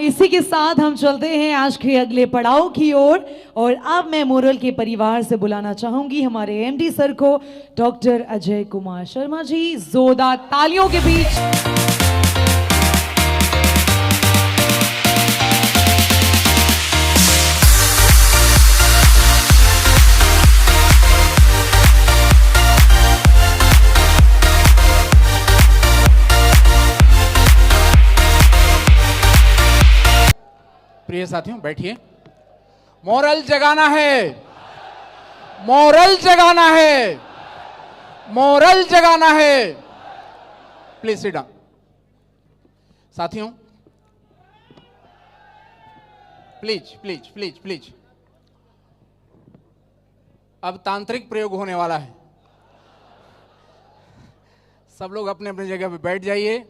इसी के साथ हम चलते हैं आज के अगले पड़ाव की ओर। और अब मैं मोरल के परिवार से बुलाना चाहूंगी हमारे एमडी सर को, डॉक्टर अजय कुमार शर्मा जी, जोरदार तालियों के बीच। प्रिय साथियों, बैठिए। मोरल जगाना है, मोरल जगाना है, मोरल जगाना है। Please sit down. साथियों, प्लीज प्लीज प्लीज प्लीज, अब तांत्रिक प्रयोग होने वाला है। सब लोग अपने अपने जगह पे बैठ जाइए।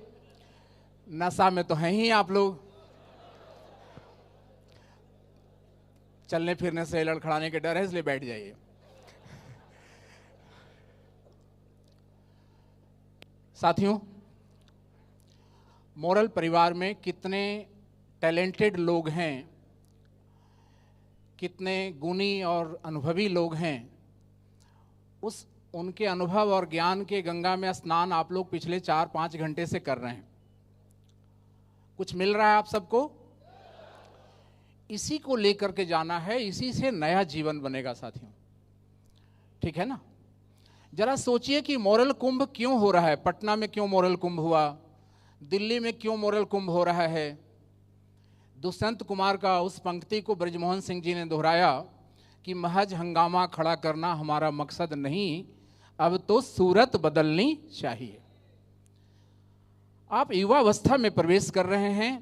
नशा में तो हैं ही आप लोग, चलने फिरने से लड़खड़ाने के डर है, इसलिए बैठ जाइए। साथियों, मोरल परिवार में कितने टैलेंटेड लोग हैं, कितने गुणी और अनुभवी लोग हैं। उनके अनुभव और ज्ञान के गंगा में स्नान आप लोग पिछले 4-5 घंटे से कर रहे हैं। कुछ मिल रहा है आप सबको? इसी को लेकर के जाना है, इसी से नया जीवन बनेगा साथियों, ठीक है ना? जरा सोचिए कि मोरल कुंभ क्यों हो रहा है। पटना में क्यों मोरल कुंभ हुआ, दिल्ली में क्यों मोरल कुंभ हो रहा है। दुष्यंत कुमार का उस पंक्ति को ब्रजमोहन सिंह जी ने दोहराया कि महज हंगामा खड़ा करना हमारा मकसद नहीं, अब तो सूरत बदलनी चाहिए। आप युवावस्था में प्रवेश कर रहे हैं,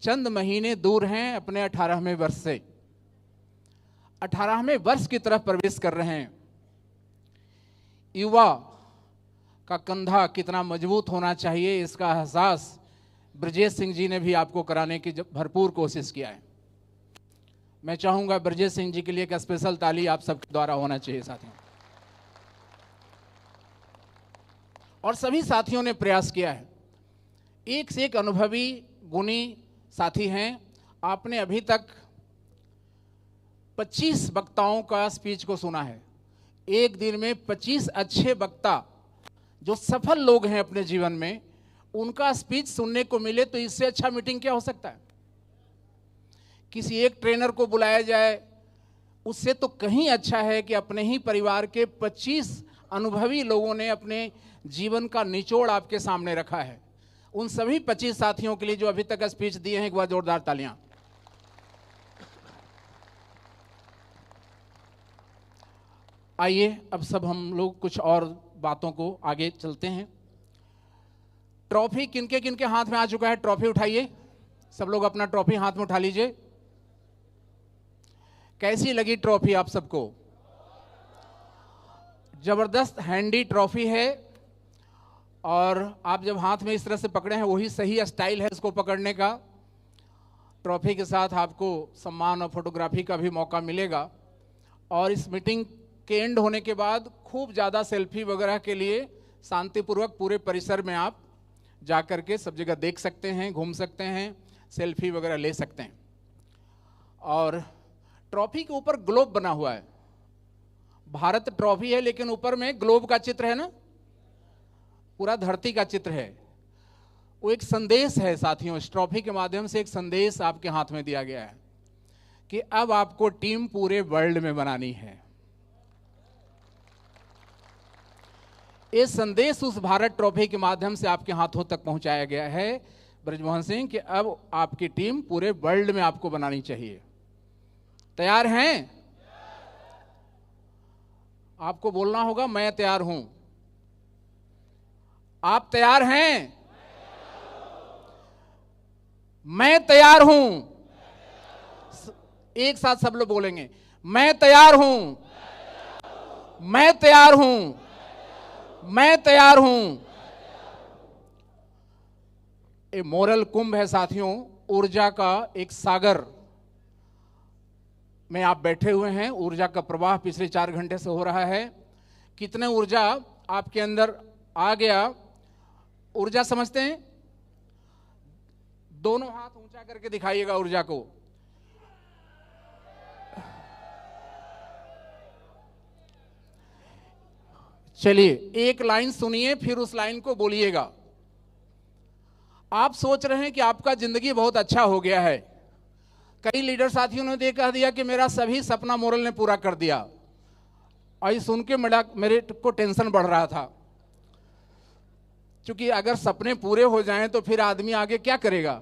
चंद महीने दूर हैं अपने 18वें वर्ष से। 18वें वर्ष की तरफ प्रवेश कर रहे हैं। युवा का कंधा कितना मजबूत होना चाहिए, इसका एहसास ब्रजेश सिंह जी ने भी आपको कराने की भरपूर कोशिश किया है। मैं चाहूंगा ब्रजेश सिंह जी के लिए एक स्पेशल ताली आप सबके द्वारा होना चाहिए साथियों। और सभी साथियों ने प्रयास किया है, एक से एक अनुभवी गुणी साथी हैं। आपने अभी तक 25 वक्ताओं का स्पीच को सुना है। एक दिन में 25 अच्छे वक्ता जो सफल लोग हैं अपने जीवन में, उनका स्पीच सुनने को मिले तो इससे अच्छा मीटिंग क्या हो सकता है। किसी एक ट्रेनर को बुलाया जाए, उससे तो कहीं अच्छा है कि अपने ही परिवार के 25 अनुभवी लोगों ने अपने जीवन का निचोड़ आपके सामने रखा है। उन सभी 25 साथियों के लिए जो अभी तक स्पीच दिए हैं, एक बार जोरदार तालियां। आइए अब सब हम लोग कुछ और बातों को आगे चलते हैं। ट्रॉफी किनके किनके हाथ में आ चुका है? ट्रॉफी उठाइए, सब लोग अपना ट्रॉफी हाथ में उठा लीजिए। कैसी लगी ट्रॉफी आप सबको? जबरदस्त हैंडी ट्रॉफी है, और आप जब हाथ में इस तरह से पकड़े हैं, वही सही स्टाइल है इसको पकड़ने का। ट्रॉफी के साथ आपको सम्मान और फोटोग्राफी का भी मौका मिलेगा। और इस मीटिंग के एंड होने के बाद खूब ज़्यादा सेल्फी वगैरह के लिए शांतिपूर्वक पूरे परिसर में आप जा कर के सब जगह देख सकते हैं, घूम सकते हैं, सेल्फी वगैरह ले सकते हैं। और ट्रॉफी के ऊपर ग्लोब बना हुआ है। भारत ट्रॉफी है, लेकिन ऊपर में ग्लोब का चित्र है ना, पूरा धरती का चित्र है। वो एक संदेश है साथियों। इस ट्रॉफी के माध्यम से एक संदेश आपके हाथ में दिया गया है कि अब आपको टीम पूरे वर्ल्ड में बनानी है। ये संदेश उस भारत ट्रॉफी के माध्यम से आपके हाथों तक पहुंचाया गया है ब्रजमोहन सिंह, कि अब आपकी टीम पूरे वर्ल्ड में आपको बनानी चाहिए। तैयार हैं? आपको बोलना होगा, मैं तैयार हूं। आप तैयार हैं? मैं तैयार हूं। एक साथ सब लोग बोलेंगे, मैं तैयार हूं, मैं तैयार हूं, मैं तैयार हूं। ये मोरल कुंभ है साथियों, ऊर्जा का एक सागर में आप बैठे हुए हैं। ऊर्जा का प्रवाह पिछले 4 घंटे से हो रहा है। कितने ऊर्जा आपके अंदर आ गया। ऊर्जा समझते हैं? दोनों हाथ ऊंचा करके दिखाइएगा ऊर्जा को। चलिए एक लाइन सुनिए, फिर उस लाइन को बोलिएगा। आप सोच रहे हैं कि आपका जिंदगी बहुत अच्छा हो गया है। कई लीडर साथियों ने कह दिया कि मेरा सभी सपना मोरल ने पूरा कर दिया, और ये सुन के मेरे को टेंशन बढ़ रहा था, क्योंकि अगर सपने पूरे हो जाएं तो फिर आदमी आगे क्या करेगा,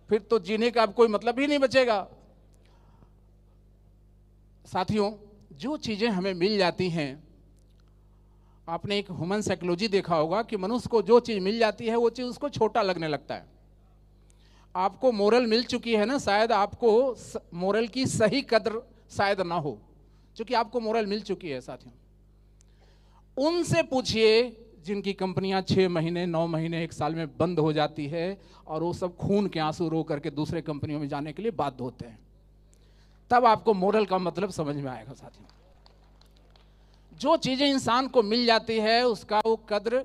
फिर तो जीने का अब कोई मतलब ही नहीं बचेगा। साथियों, जो चीजें हमें मिल जाती हैं, आपने एक ह्यूमन साइकोलॉजी देखा होगा कि मनुष्य को जो चीज मिल जाती है वो चीज उसको छोटा लगने लगता है। आपको मोरल मिल चुकी है ना, शायद आपको मोरल की सही कद्र शायद ना हो, क्योंकि आपको मोरल मिल चुकी है। साथियों, उनसे पूछिए जिनकी कंपनियां 6 महीने 9 महीने 1 साल में बंद हो जाती है, और वो सब खून के आंसू रो करके दूसरे कंपनियों में जाने के लिए बाध्य होते हैं। तब आपको मोरल का मतलब समझ में आएगा। साथियों, जो चीजें इंसान को मिल जाती है उसका वो कद्र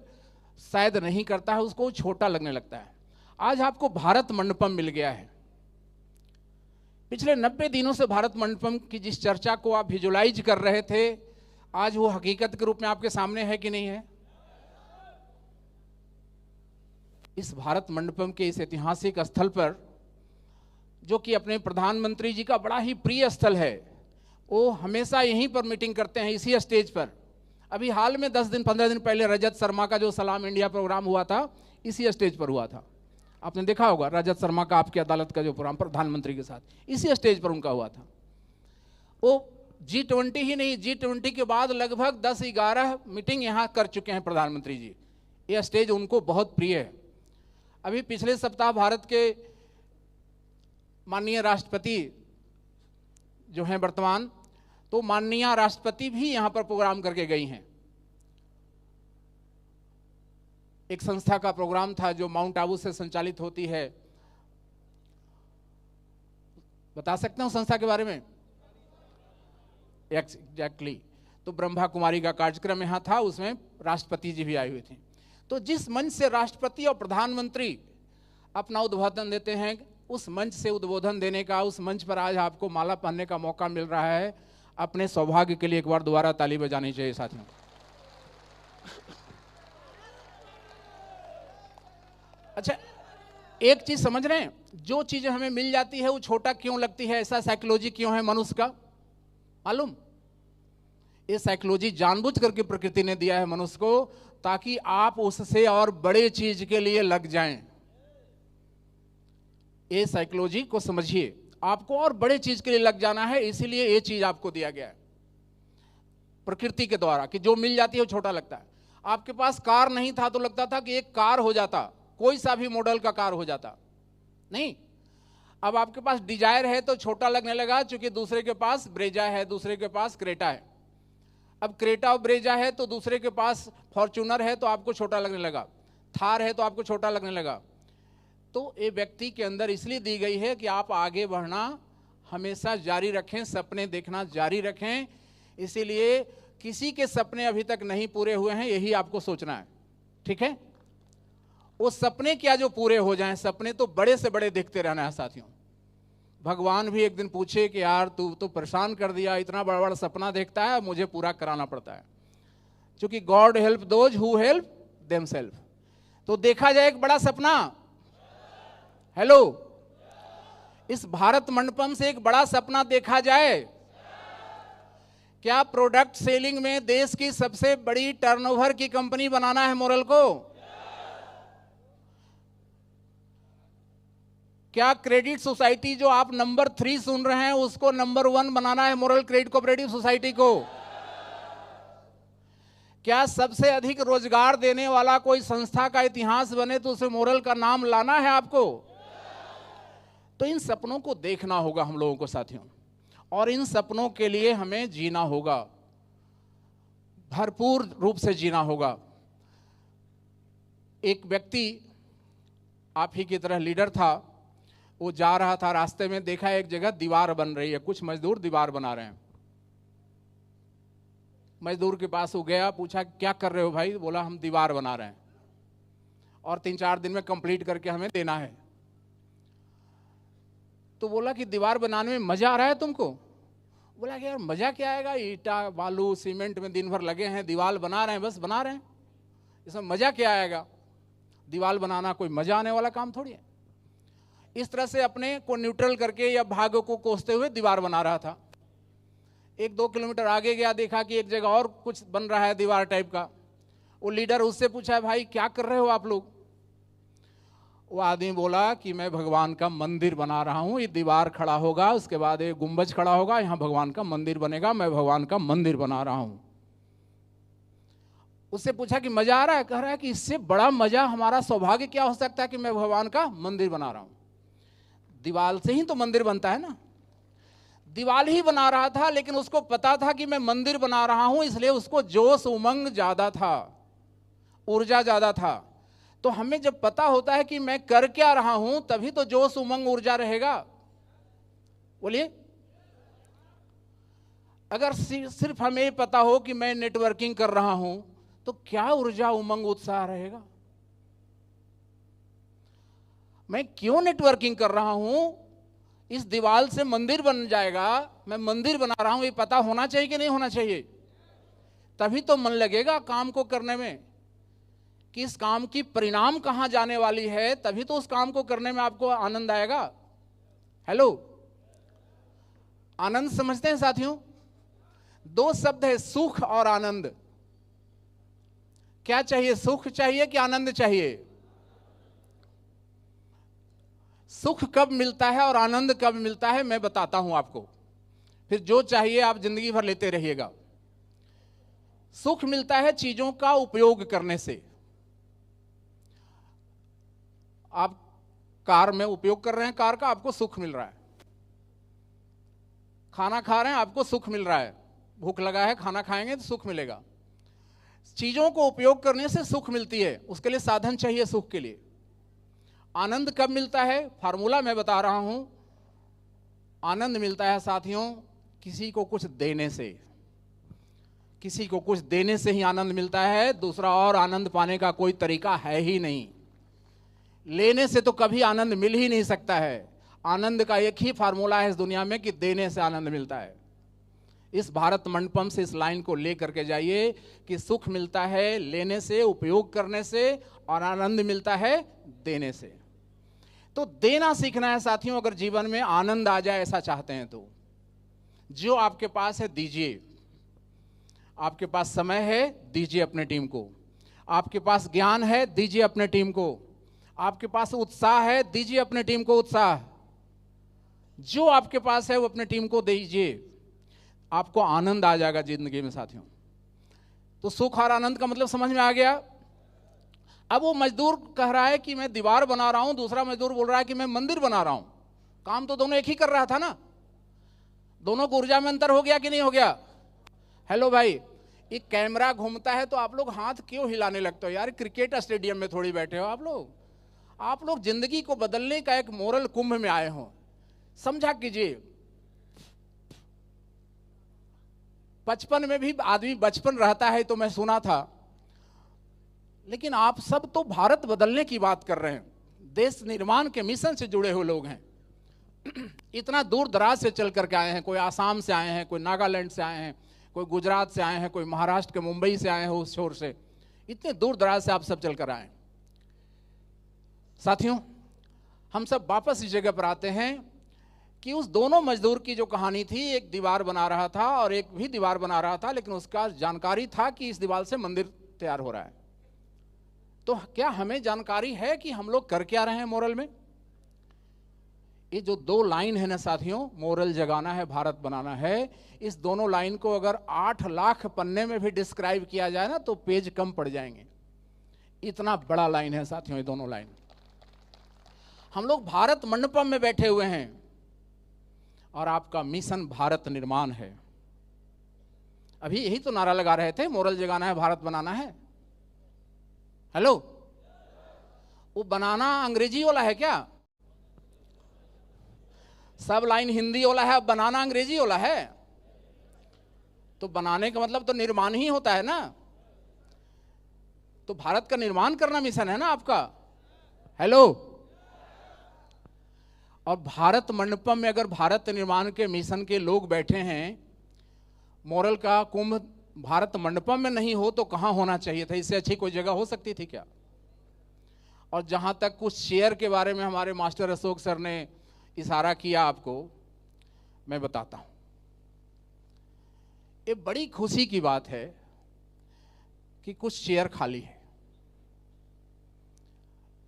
शायद नहीं करता है, उसको छोटा लगने लगता है। आज आपको भारत मंडपम मिल गया है। पिछले 90 दिनों से भारत मंडपम की जिस चर्चा को आप विजुलाइज कर रहे थे, आज वो हकीकत के रूप में आपके सामने है कि नहीं है? इस भारत मंडपम के इस ऐतिहासिक स्थल पर, जो कि अपने प्रधानमंत्री जी का बड़ा ही प्रिय स्थल है, वो हमेशा यहीं पर मीटिंग करते हैं, इसी स्टेज पर। अभी हाल में 10 दिन 15 दिन पहले रजत शर्मा का जो सलाम इंडिया प्रोग्राम हुआ था, इसी स्टेज पर हुआ था। आपने देखा होगा रजत शर्मा का आपकी अदालत का जो प्रोग्राम प्रधानमंत्री के साथ, इसी स्टेज पर उनका हुआ था। वो G20 ही नहीं, G20 के बाद लगभग 10-11 मीटिंग यहाँ कर चुके हैं प्रधानमंत्री जी। ये स्टेज उनको बहुत प्रिय है। अभी पिछले सप्ताह भारत के माननीय राष्ट्रपति जो हैं वर्तमान, तो माननीय राष्ट्रपति भी यहां पर प्रोग्राम करके गई हैं। एक संस्था का प्रोग्राम था जो माउंट आबू से संचालित होती है। बता सकते हो संस्था के बारे में? एग्जैक्टली। तो ब्रह्मा कुमारी का कार्यक्रम यहां था, उसमें राष्ट्रपति जी भी आए हुए थे। तो जिस मंच से राष्ट्रपति और प्रधानमंत्री अपना उद्बोधन देते हैं, उस मंच से उद्बोधन देने का, उस मंच पर आज आपको माला पहनने का मौका मिल रहा है। अपने सौभाग्य के लिए एक बार दोबारा ताली बजानी चाहिए साथियों। अच्छा, एक चीज समझ रहे हैं, जो चीजें हमें मिल जाती है वो छोटा क्यों लगती है? ऐसा साइकोलॉजी क्यों है मनुष्य का, मालूम? ये साइकोलॉजी जानबूझ करके प्रकृति ने दिया है मनुष्य को, ताकि आप उससे और बड़े चीज के लिए लग जाएं। ये साइकोलॉजी को समझिए, आपको और बड़े चीज के लिए लग जाना है, इसीलिए ये चीज आपको दिया गया है प्रकृति के द्वारा, कि जो मिल जाती है वो छोटा लगता है। आपके पास कार नहीं था तो लगता था कि एक कार हो जाता, कोई सा भी मॉडल का कार हो जाता, नहीं। अब आपके पास डिजायर है तो छोटा लगने लगा, क्योंकि दूसरे के पास ब्रेजा है, दूसरे के पास क्रेटा है। अब क्रेटा और ब्रेजा है तो दूसरे के पास फॉर्च्यूनर है तो आपको छोटा लगने लगा, थार है तो आपको छोटा लगने लगा। तो ये व्यक्ति के अंदर इसलिए दी गई है कि आप आगे बढ़ना हमेशा जारी रखें, सपने देखना जारी रखें। इसीलिए किसी के सपने अभी तक नहीं पूरे हुए हैं, यही आपको सोचना है, ठीक है? वो सपने क्या जो पूरे हो जाएं, सपने तो बड़े से बड़े देखते रहना है साथियों। भगवान भी एक दिन पूछे कि यार तू तो परेशान कर दिया, इतना बड़ा बड़ा सपना देखता है, मुझे पूरा कराना पड़ता है, क्योंकि God help those who help themselves. तो देखा जाए एक बड़ा सपना। हेलो, इस भारत मंडपम से एक बड़ा सपना देखा जाए। क्या प्रोडक्ट सेलिंग में देश की सबसे बड़ी टर्नओवर की कंपनी बनाना है मोरल को? क्या क्रेडिट सोसाइटी जो आप नंबर 3 सुन रहे हैं उसको नंबर 1 बनाना है मोरल क्रेडिट कोऑपरेटिव सोसाइटी को? क्या सबसे अधिक रोजगार देने वाला कोई संस्था का इतिहास बने तो उसे मोरल का नाम लाना है आपको? तो इन सपनों को देखना होगा हम लोगों को साथियों, और इन सपनों के लिए हमें जीना होगा, भरपूर रूप से जीना होगा। एक व्यक्ति आप ही की तरह लीडर था, वो जा रहा था, रास्ते में देखा एक जगह दीवार बन रही है, कुछ मजदूर दीवार बना रहे हैं। मजदूर के पास वो गया, पूछा क्या कर रहे हो भाई? बोला हम दीवार बना रहे हैं और 3-4 दिन में कंप्लीट करके हमें देना है। तो बोला कि दीवार बनाने में मजा आ रहा है तुमको? बोला कि यार मजा क्या आएगा, ईटा बालू सीमेंट में दिन भर लगे हैं, दीवार बना रहे हैं, बस बना रहे हैं, इसमें मजा क्या आएगा? दीवार बनाना कोई मजा आने वाला काम थोड़ी है। इस तरह से अपने को न्यूट्रल करके या भाग्य को कोसते हुए दीवार बना रहा था। 1-2 किलोमीटर आगे गया, देखा कि एक जगह और कुछ बन रहा है दीवार टाइप का। वो लीडर उससे पूछा, भाई क्या कर रहे हो आप लोग? वो आदमी बोला कि मैं भगवान का मंदिर बना रहा हूं, ये दीवार खड़ा होगा, उसके बाद एक गुंबज खड़ा होगा, यहां भगवान का मंदिर बनेगा, मैं भगवान का मंदिर बना रहा हूं। उससे पूछा कि मजा आ रहा है? कह रहा है कि इससे बड़ा मजा हमारा सौभाग्य क्या हो सकता है कि मैं भगवान का मंदिर बना रहा हूं। दीवार से ही तो मंदिर बनता है ना। दीवार ही बना रहा था, लेकिन उसको पता था कि मैं मंदिर बना रहा हूं, इसलिए उसको जोश उमंग ज्यादा था, ऊर्जा ज्यादा था। तो हमें जब पता होता है कि मैं कर क्या रहा हूं, तभी तो जोश उमंग ऊर्जा रहेगा। बोलिए, अगर सिर्फ हमें पता हो कि मैं नेटवर्किंग कर रहा हूं, तो क्या ऊर्जा उमंग उत्साह रहेगा? मैं क्यों नेटवर्किंग कर रहा हूं? इस दीवार से मंदिर बन जाएगा, मैं मंदिर बना रहा हूं, ये पता होना चाहिए कि नहीं होना चाहिए? तभी तो मन लगेगा काम को करने में, कि इस काम की परिणाम कहां जाने वाली है, तभी तो उस काम को करने में आपको आनंद आएगा। हेलो, आनंद समझते हैं साथियों? 2 शब्द है, सुख और आनंद। क्या चाहिए, सुख चाहिए कि आनंद चाहिए? सुख कब मिलता है और आनंद कब मिलता है मैं बताता हूं आपको, फिर जो चाहिए आप जिंदगी भर लेते रहिएगा। सुख मिलता है चीजों का उपयोग करने से। आप कार में उपयोग कर रहे हैं, कार का, आपको सुख मिल रहा है। खाना खा रहे हैं, आपको सुख मिल रहा है। भूख लगा है, खाना खाएंगे तो सुख मिलेगा। चीजों को उपयोग करने से सुख मिलती है, उसके लिए साधन चाहिए सुख के लिए। आनंद कब मिलता है? फार्मूला मैं बता रहा हूं। आनंद मिलता है साथियों किसी को कुछ देने से। किसी को कुछ देने से ही आनंद मिलता है, दूसरा और आनंद पाने का कोई तरीका है ही नहीं। लेने से तो कभी आनंद मिल ही नहीं सकता है। आनंद का एक ही फार्मूला है इस दुनिया में कि देने से आनंद मिलता है। इस भारत मंडपम से इस लाइन को लेकर के जाइए कि सुख मिलता है लेने से, उपयोग करने से, और आनंद मिलता है देने से। तो देना सीखना है साथियों, अगर जीवन में आनंद आ जाए ऐसा चाहते हैं तो। जो आपके पास है दीजिए। आपके पास समय है, दीजिए अपने टीम को। आपके पास ज्ञान है, दीजिए अपने टीम को। आपके पास उत्साह है, दीजिए अपने टीम को उत्साह। जो आपके पास है वो अपने टीम को दीजिए, आपको आनंद आ जाएगा जिंदगी में साथियों। तो सुख और आनंद का मतलब समझ में आ गया। अब वो मजदूर कह रहा है कि मैं दीवार बना रहा हूं, दूसरा मजदूर बोल रहा है कि मैं मंदिर बना रहा हूं। काम तो दोनों एक ही कर रहा था ना। दोनों को ऊर्जा में अंतर हो गया कि नहीं हो गया? हेलो भाई, एक कैमरा घूमता है तो आप लोग हाथ क्यों हिलाने लगते हो यार? क्रिकेट स्टेडियम में थोड़ी बैठे हो आप लोग। आप लोग जिंदगी को बदलने का एक मोरल कुंभ में आए हो, समझा कीजिए। 55 में भी आदमी बचपन रहता है तो मैं सुना था, लेकिन आप सब तो भारत बदलने की बात कर रहे हैं, देश निर्माण के मिशन से जुड़े हुए लोग हैं। इतना दूर दराज से चल करके आए हैं, कोई आसाम से आए हैं, कोई नागालैंड से आए हैं, कोई गुजरात से आए हैं, कोई महाराष्ट्र के मुंबई से आए हैं उस छोर से। इतने दूर दराज से आप सब चल कर आए। साथियों, हम सब वापस इस जगह पर आते हैं कि उस दोनों मजदूर की जो कहानी थी, एक दीवार बना रहा था और एक भी दीवार बना रहा था, लेकिन उसका जानकारी था कि इस दीवार से मंदिर तैयार हो रहा है। तो क्या हमें जानकारी है कि हम लोग कर क्या रहे हैं मोरल में? ये जो 2 लाइन है ना साथियों, मोरल जगाना है, भारत बनाना है, इस दोनों लाइन को अगर 8 लाख पन्ने में भी डिस्क्राइब किया जाए ना तो पेज कम पड़ जाएंगे। इतना बड़ा लाइन है साथियों ये दोनों लाइन। हम लोग भारत मंडपम में बैठे हुए हैं और आपका मिशन भारत निर्माण है। अभी यही तो नारा लगा रहे थे, मोरल जगाना है, भारत बनाना है। हेलो, वो बनाना अंग्रेजी वाला है क्या? सब लाइन हिंदी वाला है, अब बनाना अंग्रेजी वाला है। तो बनाने का मतलब तो निर्माण ही होता है ना। तो भारत का निर्माण करना मिशन है ना आपका। हेलो, और भारत मंडपम में अगर भारत निर्माण के मिशन के लोग बैठे हैं, मोरल का कुंभ भारत मंडपम में नहीं हो तो कहाँ होना चाहिए था? इससे अच्छी कोई जगह हो सकती थी क्या? और जहाँ तक कुछ शेयर के बारे में हमारे मास्टर अशोक सर ने इशारा किया आपको, मैं बताता हूँ। ये बड़ी खुशी की बात है कि कुछ चेयर खाली है।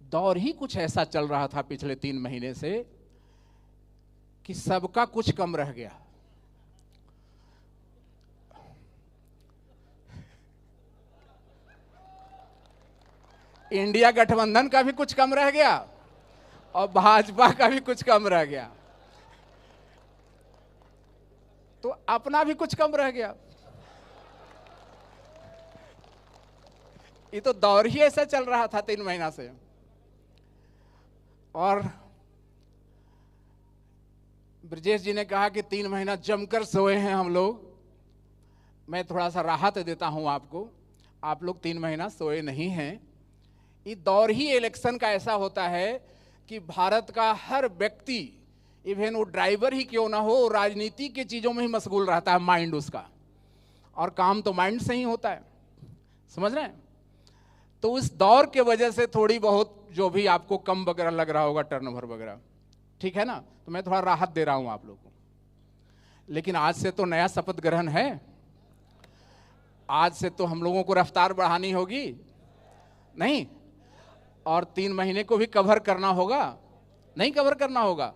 दौर ही कुछ ऐसा चल रहा था पिछले 3 महीने से कि सबका कुछ कम रह गया। इंडिया गठबंधन का भी कुछ कम रह गया और भाजपा का भी कुछ कम रह गया, तो अपना भी कुछ कम रह गया। ये तो दौर ही ऐसा चल रहा था 3 महीना से। और ब्रजेश जी ने कहा कि 3 महीना जमकर सोए हैं हम लोग। मैं थोड़ा सा राहत देता हूं आपको, आप लोग 3 महीना सोए नहीं हैं। ये दौर ही इलेक्शन का ऐसा होता है कि भारत का हर व्यक्ति, इवन वो ड्राइवर ही क्यों ना हो, राजनीति की चीजों में ही मशगूल रहता है, माइंड उसका, और काम तो माइंड से ही होता है, समझ रहे हैं? तो इस दौर के वजह से थोड़ी बहुत जो भी आपको कम वगैरह लग रहा होगा, टर्नओवर वगैरह, ठीक है ना, तो मैं थोड़ा राहत दे रहा हूं आप लोगों को। लेकिन आज से तो नया शपथ ग्रहण है, आज से तो हम लोगों को रफ्तार बढ़ानी होगी, नहीं? और 3 महीने को भी कवर करना होगा, नहीं कवर करना होगा?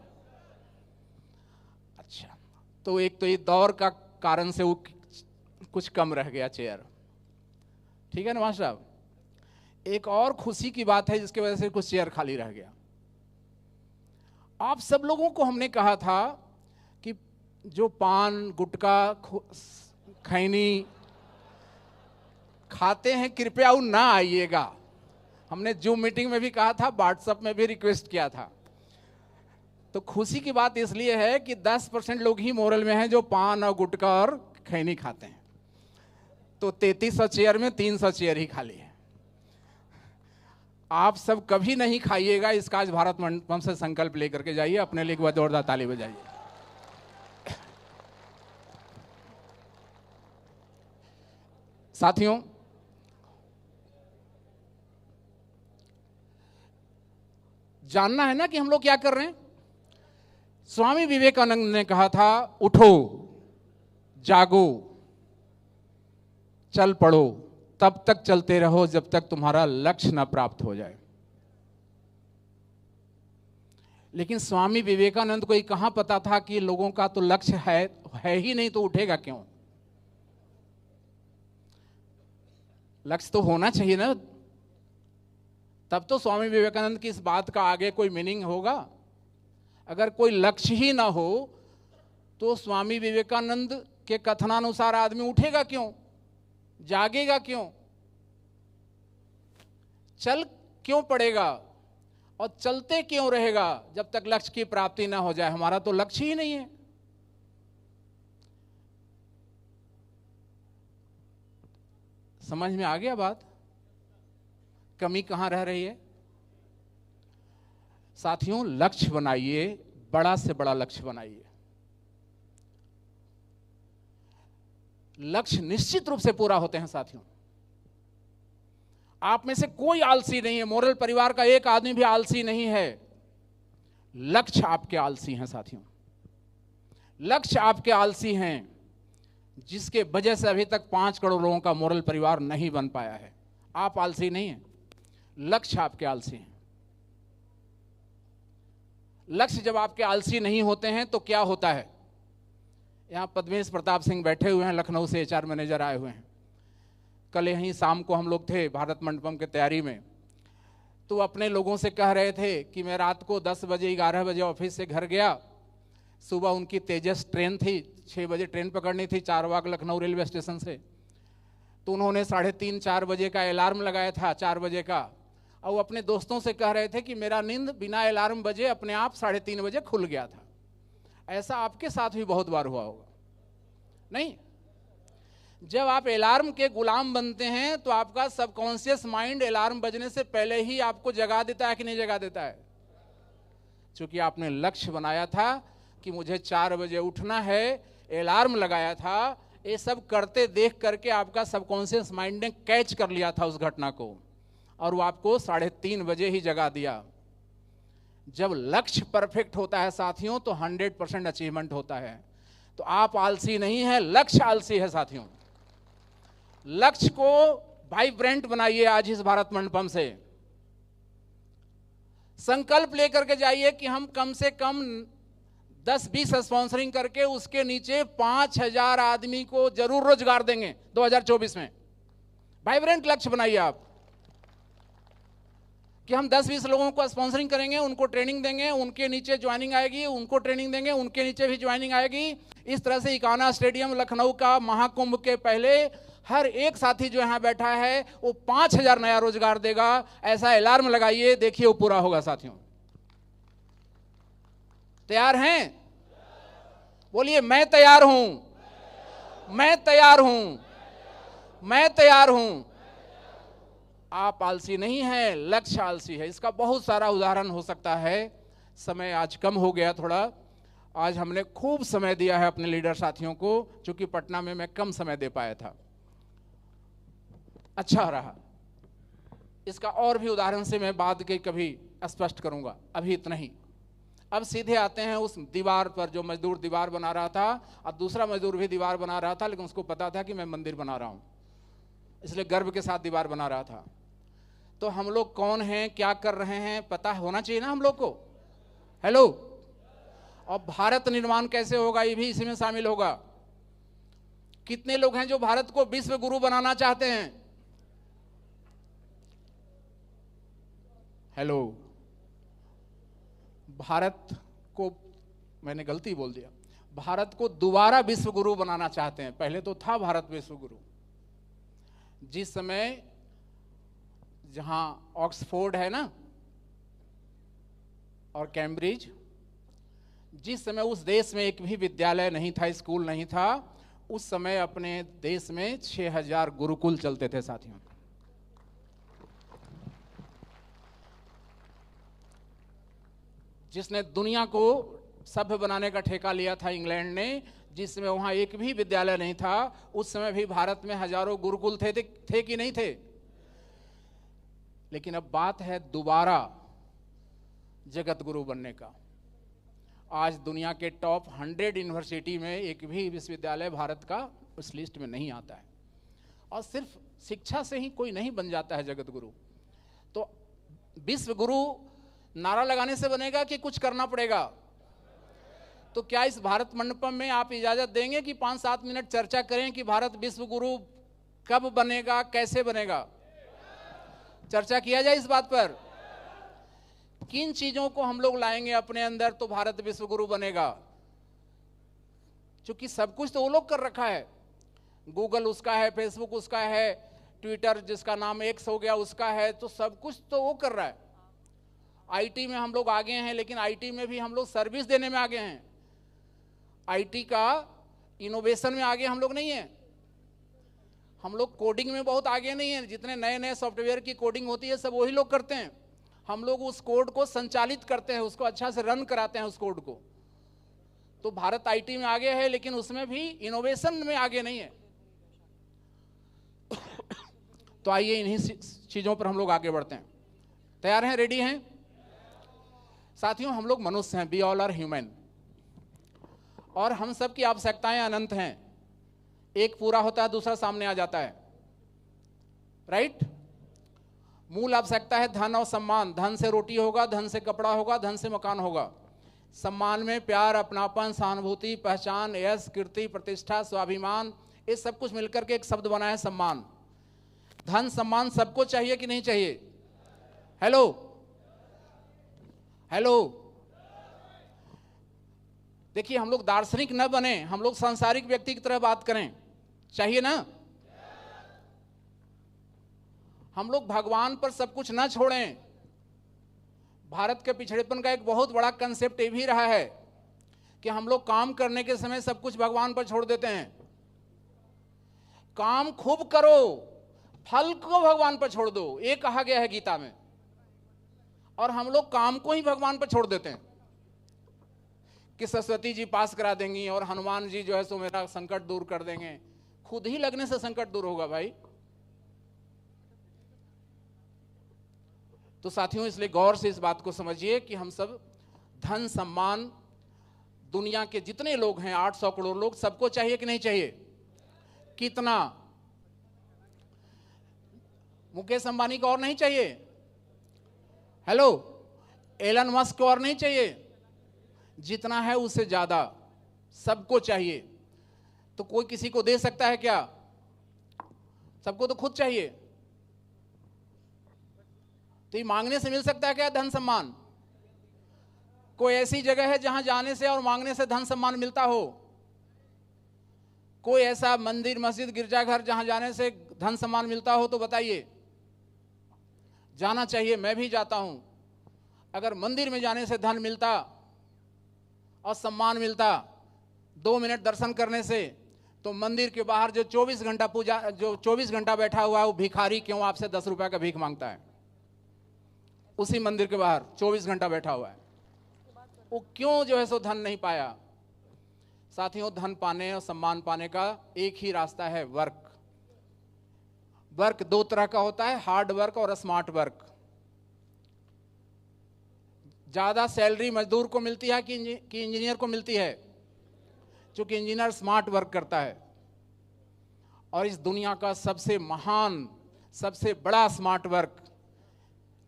अच्छा, तो एक तो ये दौर का कारण से वो कुछ कम रह गया चेयर, ठीक है ना मास्टर साहब? एक और खुशी की बात है जिसकी वजह से कुछ चेयर खाली रह गया। आप सब लोगों को हमने कहा था कि जो पान गुटखा खैनी खाते हैं कृपया वो ना आइएगा। हमने जूम मीटिंग में भी कहा था, व्हाट्सएप में भी रिक्वेस्ट किया था। तो खुशी की बात इसलिए है कि 10% लोग ही मोरल में हैं जो पान और गुटखा और खैनी खाते हैं। तो 3300 चेयर में 300 चेयर ही खाली है। आप सब कभी नहीं खाइएगा, इसका आज भारत मंडपम से संकल्प लेकर के जाइए। अपने लिए एक बार जोरदार ताली बजाइए। साथियों, जानना है ना कि हम लोग क्या कर रहे हैं? स्वामी विवेकानंद ने कहा था, उठो, जागो, चल पड़ो, तब तक चलते रहो जब तक तुम्हारा लक्ष्य न प्राप्त हो जाए। लेकिन स्वामी विवेकानंद को ये कहां पता था कि लोगों का तो लक्ष्य है ही नहीं, तो उठेगा क्यों? लक्ष्य तो होना चाहिए ना, तब तो स्वामी विवेकानंद की इस बात का आगे कोई मीनिंग होगा। अगर कोई लक्ष्य ही ना हो तो स्वामी विवेकानंद के कथनानुसार आदमी उठेगा क्यों, जागेगा क्यों, चल क्यों पड़ेगा और चलते क्यों रहेगा जब तक लक्ष्य की प्राप्ति ना हो जाए? हमारा तो लक्ष्य ही नहीं है। समझ में आ गया बात? कमी कहां रह रही है? साथियों, लक्ष्य बनाइए, बड़ा से बड़ा लक्ष्य बनाइए। लक्ष्य निश्चित रूप से पूरा होते हैं साथियों। आप में से कोई आलसी नहीं है, मोरल परिवार का एक आदमी भी आलसी नहीं है। लक्ष्य आपके आलसी हैं साथियों, लक्ष्य आपके आलसी हैं, जिसके वजह से अभी तक 5 करोड़ लोगों का मोरल परिवार नहीं बन पाया है। आप आलसी नहीं हैं, लक्ष्य आपके आलसी हैं। लक्ष्य जब आपके आलसी नहीं होते हैं तो क्या होता है? यहां पद्मेश प्रताप सिंह बैठे हुए हैं, लखनऊ से HR मैनेजर आए हुए हैं। कल यहीं शाम को हम लोग थे भारत मंडपम की तैयारी में, तो अपने लोगों से कह रहे थे कि मैं रात को 10 बजे 11 बजे ऑफिस से घर गया। सुबह उनकी तेजस ट्रेन थी, 6 बजे ट्रेन पकड़नी थी चारबाग लखनऊ रेलवे स्टेशन से। तो उन्होंने 3:30 4 बजे का अलार्म लगाया था, 4 बजे का, और वो अपने दोस्तों से कह रहे थे कि मेरा नींद बिना अलार्म बजे अपने आप 3:30 बजे खुल गया था। ऐसा आपके साथ भी बहुत बार हुआ होगा, नहीं? जब आप अलार्म के गुलाम बनते हैं तो आपका सबकॉन्शियस माइंड अलार्म बजने से पहले ही आपको जगा देता है कि नहीं जगा देता है? चूंकि आपने लक्ष्य बनाया था कि मुझे 4 बजे उठना है, अलार्म लगाया था, ये सब करते देख करके आपका सबकॉन्शियस माइंड ने कैच कर लिया था उस घटना को, और वो आपको 3:30 बजे ही जगा दिया। जब लक्ष्य परफेक्ट होता है साथियों तो 100% अचीवमेंट होता है। तो आप आलसी नहीं है, लक्ष्य आलसी है साथियों। लक्ष्य को वाइब्रेंट बनाइए आज इस भारत मंडपम से। संकल्प लेकर के जाइए कि हम कम से कम 10-20 स्पॉन्सरिंग करके उसके नीचे 5000 आदमी को जरूर रोजगार देंगे 2024 में। वाइब्रेंट लक्ष्य बनाइए आप कि हम 10-20 लोगों को स्पॉन्सरिंग करेंगे, उनको ट्रेनिंग देंगे, उनके नीचे ज्वाइनिंग आएगी, उनको ट्रेनिंग देंगे, उनके नीचे भी ज्वाइनिंग आएगी। इस तरह से इकाना स्टेडियम लखनऊ का महाकुंभ के पहले हर एक साथी जो यहां बैठा है वो 5000 नया रोजगार देगा। ऐसा अलार्म लगाइए, देखिए वो पूरा होगा साथियों। तैयार हैं? बोलिए मैं तैयार हूं, मैं तैयार हूं, मैं तैयार हूं। आप आलसी नहीं है, लक्ष्य आलसी है। इसका बहुत सारा उदाहरण हो सकता है। समय आज कम हो गया थोड़ा। आज हमने खूब समय दिया है अपने लीडर साथियों को, क्योंकि पटना में मैं कम समय दे पाया था। अच्छा रहा। इसका और भी उदाहरण से मैं बाद के कभी स्पष्ट करूंगा, अभी इतना ही। अब सीधे आते हैं उस दीवार पर जो मजदूर दीवार बना रहा था, और दूसरा मजदूर भी दीवार बना रहा था, लेकिन उसको पता था कि मैं मंदिर बना रहा हूं, इसलिए गर्व के साथ दीवार बना रहा था। तो हम लोग कौन हैं, क्या कर रहे हैं, पता होना चाहिए ना हम लोग को। हेलो। और भारत निर्माण कैसे होगा ये भी इसी में शामिल होगा। कितने लोग हैं जो भारत को विश्व गुरु बनाना चाहते हैं? हेलो। भारत को, मैंने गलती बोल दिया, भारत को दोबारा विश्व गुरु बनाना चाहते हैं। पहले तो था भारत विश्व गुरु। जिस समय जहां ऑक्सफोर्ड है ना और कैम्ब्रिज, जिस समय उस देश में एक भी विद्यालय नहीं था, स्कूल नहीं था, उस समय अपने देश में 6000 गुरुकुल चलते थे साथियों। जिसने दुनिया को सभ्य बनाने का ठेका लिया था इंग्लैंड ने, जिसमें वहां एक भी विद्यालय नहीं था, उस समय भी भारत में हजारों गुरुकुल थे कि नहीं थे? लेकिन अब बात है दोबारा जगत गुरु बनने का। आज दुनिया के टॉप 100 यूनिवर्सिटी में एक भी विश्वविद्यालय भारत का उस लिस्ट में नहीं आता है। और सिर्फ शिक्षा से ही कोई नहीं बन जाता है जगत गुरु। तो विश्व गुरु नारा लगाने से बनेगा कि कुछ करना पड़ेगा? तो क्या इस भारत मंडपम में आप इजाजत देंगे कि 5-7 मिनट चर्चा करें कि भारत विश्व गुरु कब बनेगा, कैसे बनेगा? चर्चा किया जाए इस बात पर। किन चीजों को हम लोग लाएंगे अपने अंदर तो भारत विश्व गुरु बनेगा? क्योंकि सब कुछ तो वो लोग कर रखा है। गूगल उसका है, फेसबुक उसका है, ट्विटर जिसका नाम एक्स हो गया उसका है, तो सब कुछ तो वो कर रहा है। आईटी में हम लोग आगे हैं, लेकिन आईटी में भी हम लोग सर्विस देने में आगे हैं। आईटी का इनोवेशन में आगे हम लोग नहीं हैं। हम लोग कोडिंग में बहुत आगे नहीं हैं। जितने नए नए सॉफ्टवेयर की कोडिंग होती है सब वही लोग करते हैं। हम लोग उस कोड को संचालित करते हैं, उसको अच्छा से रन कराते हैं उस कोड को। तो भारत आईटी में आगे है, लेकिन उसमें भी इनोवेशन में आगे नहीं है। तो आइए इन्हीं चीजों पर हम लोग आगे बढ़ते हैं। तैयार हैं? रेडी हैं? साथियों, हम लोग मनुष्य हैं, वी ऑल आर ह्यूमन, और हम सब की आवश्यकताएं अनंत हैं। एक पूरा होता है, दूसरा सामने आ जाता है, राइट? मूल आवश्यकता है धन और सम्मान। धन से रोटी होगा, धन से कपड़ा होगा, धन से मकान होगा। सम्मान में प्यार, अपनापन, सहानुभूति, पहचान, यश, कीर्ति, प्रतिष्ठा, स्वाभिमान, ये सब कुछ मिलकर के एक शब्द बना है सम्मान। धन सम्मान सबको चाहिए कि नहीं चाहिए? Hello hello. देखिए, हम लोग दार्शनिक न बने, हम लोग सांसारिक व्यक्ति की तरह बात करें, चाहिए ना? हम लोग भगवान पर सब कुछ ना छोड़ें। भारत के पिछड़ेपन का एक बहुत बड़ा कंसेप्ट ये भी रहा है कि हम लोग काम करने के समय सब कुछ भगवान पर छोड़ देते हैं। काम खूब करो, फल को भगवान पर छोड़ दो, ये कहा गया है गीता में। और हम लोग काम को ही भगवान पर छोड़ देते हैं। कि सरस्वती जी पास करा देंगी और हनुमान जी जो है सो मेरा संकट दूर कर देंगे। खुद ही लगने से संकट दूर होगा भाई। तो साथियों, इसलिए गौर से इस बात को समझिए कि हम सब धन सम्मान, दुनिया के जितने लोग हैं 800 करोड़ लोग, सबको चाहिए कि नहीं चाहिए? कितना? मुकेश अंबानी को और नहीं चाहिए? हेलो, एलन मस्क को और नहीं चाहिए? जितना है उससे ज्यादा सबको चाहिए। तो कोई किसी को दे सकता है क्या? सबको तो खुद चाहिए। तो ये मांगने से मिल सकता है क्या धन सम्मान? कोई ऐसी जगह है जहां जाने से और मांगने से धन सम्मान मिलता हो? कोई ऐसा मंदिर, मस्जिद, गिरजाघर जहां जाने से धन सम्मान मिलता हो तो बताइए। जाना चाहिए, मैं भी जाता हूं। अगर मंदिर में जाने से धन मिलता और सम्मान मिलता 2 मिनट दर्शन करने से, तो मंदिर के बाहर जो 24 घंटा पूजा, जो 24 घंटा बैठा हुआ है वो भिखारी क्यों आपसे 10 रुपए का भीख मांगता है? उसी मंदिर के बाहर 24 घंटा बैठा हुआ है, वो क्यों जो है सो धन नहीं पाया? साथियों, धन पाने और सम्मान पाने का एक ही रास्ता है, वर्क। वर्क 2 तरह का होता है, हार्ड वर्क और स्मार्ट वर्क। ज्यादा सैलरी मजदूर को मिलती है कि इंजीनियर को मिलती है? क्योंकि इंजीनियर स्मार्ट वर्क करता है। और इस दुनिया का सबसे महान, सबसे बड़ा स्मार्ट वर्क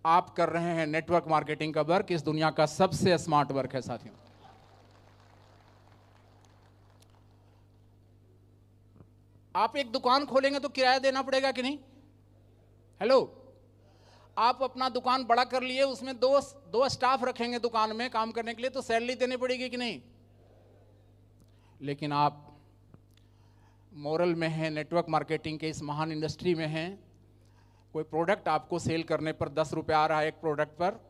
आप कर रहे हैं, नेटवर्क मार्केटिंग का वर्क इस दुनिया का सबसे स्मार्ट वर्क है साथियों। आप एक दुकान खोलेंगे तो किराया देना पड़ेगा कि नहीं? हेलो, आप अपना दुकान बड़ा कर लिए, उसमें दो स्टाफ रखेंगे दुकान में काम करने के लिए, तो सैलरी देनी पड़ेगी कि नहीं? लेकिन आप मोरल में हैं, नेटवर्क मार्केटिंग के इस महान इंडस्ट्री में हैं, कोई प्रोडक्ट आपको सेल करने पर 10 रुपये आ रहा है एक प्रोडक्ट पर,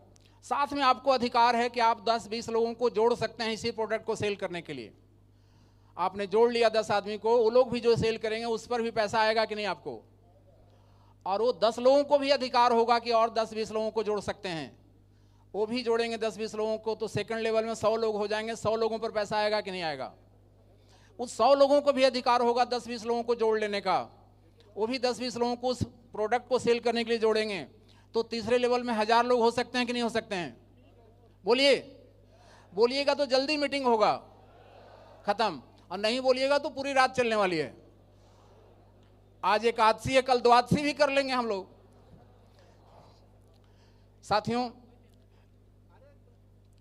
साथ में आपको अधिकार है कि आप 10-20 लोगों को जोड़ सकते हैं इसी प्रोडक्ट को सेल करने के लिए। आपने जोड़ लिया 10 आदमी को, वो लोग भी जो सेल करेंगे उस पर भी पैसा आएगा कि नहीं आपको? और वो 10 लोगों को भी अधिकार होगा कि और 10-20 लोगों को जोड़ सकते हैं, वो भी जोड़ेंगे 10-20 लोगों को, तो सेकंड लेवल में 100 लोग हो जाएंगे। 100 लोगों पर पैसा आएगा कि नहीं आएगा? उस 100 लोगों को भी अधिकार होगा 10-20 लोगों को जोड़ लेने का, वो भी 10-20 लोगों को उस प्रोडक्ट को सेल करने के लिए जोड़ेंगे। तो तीसरे लेवल में 1000 लोग हो सकते हैं कि नहीं हो सकते हैं? बोलिए, बोलिएगा तो जल्दी मीटिंग होगा खत्म, और नहीं बोलिएगा तो पूरी रात चलने वाली है। आज एकादशी है, कल द्वादशी भी कर लेंगे हम लोग। साथियों,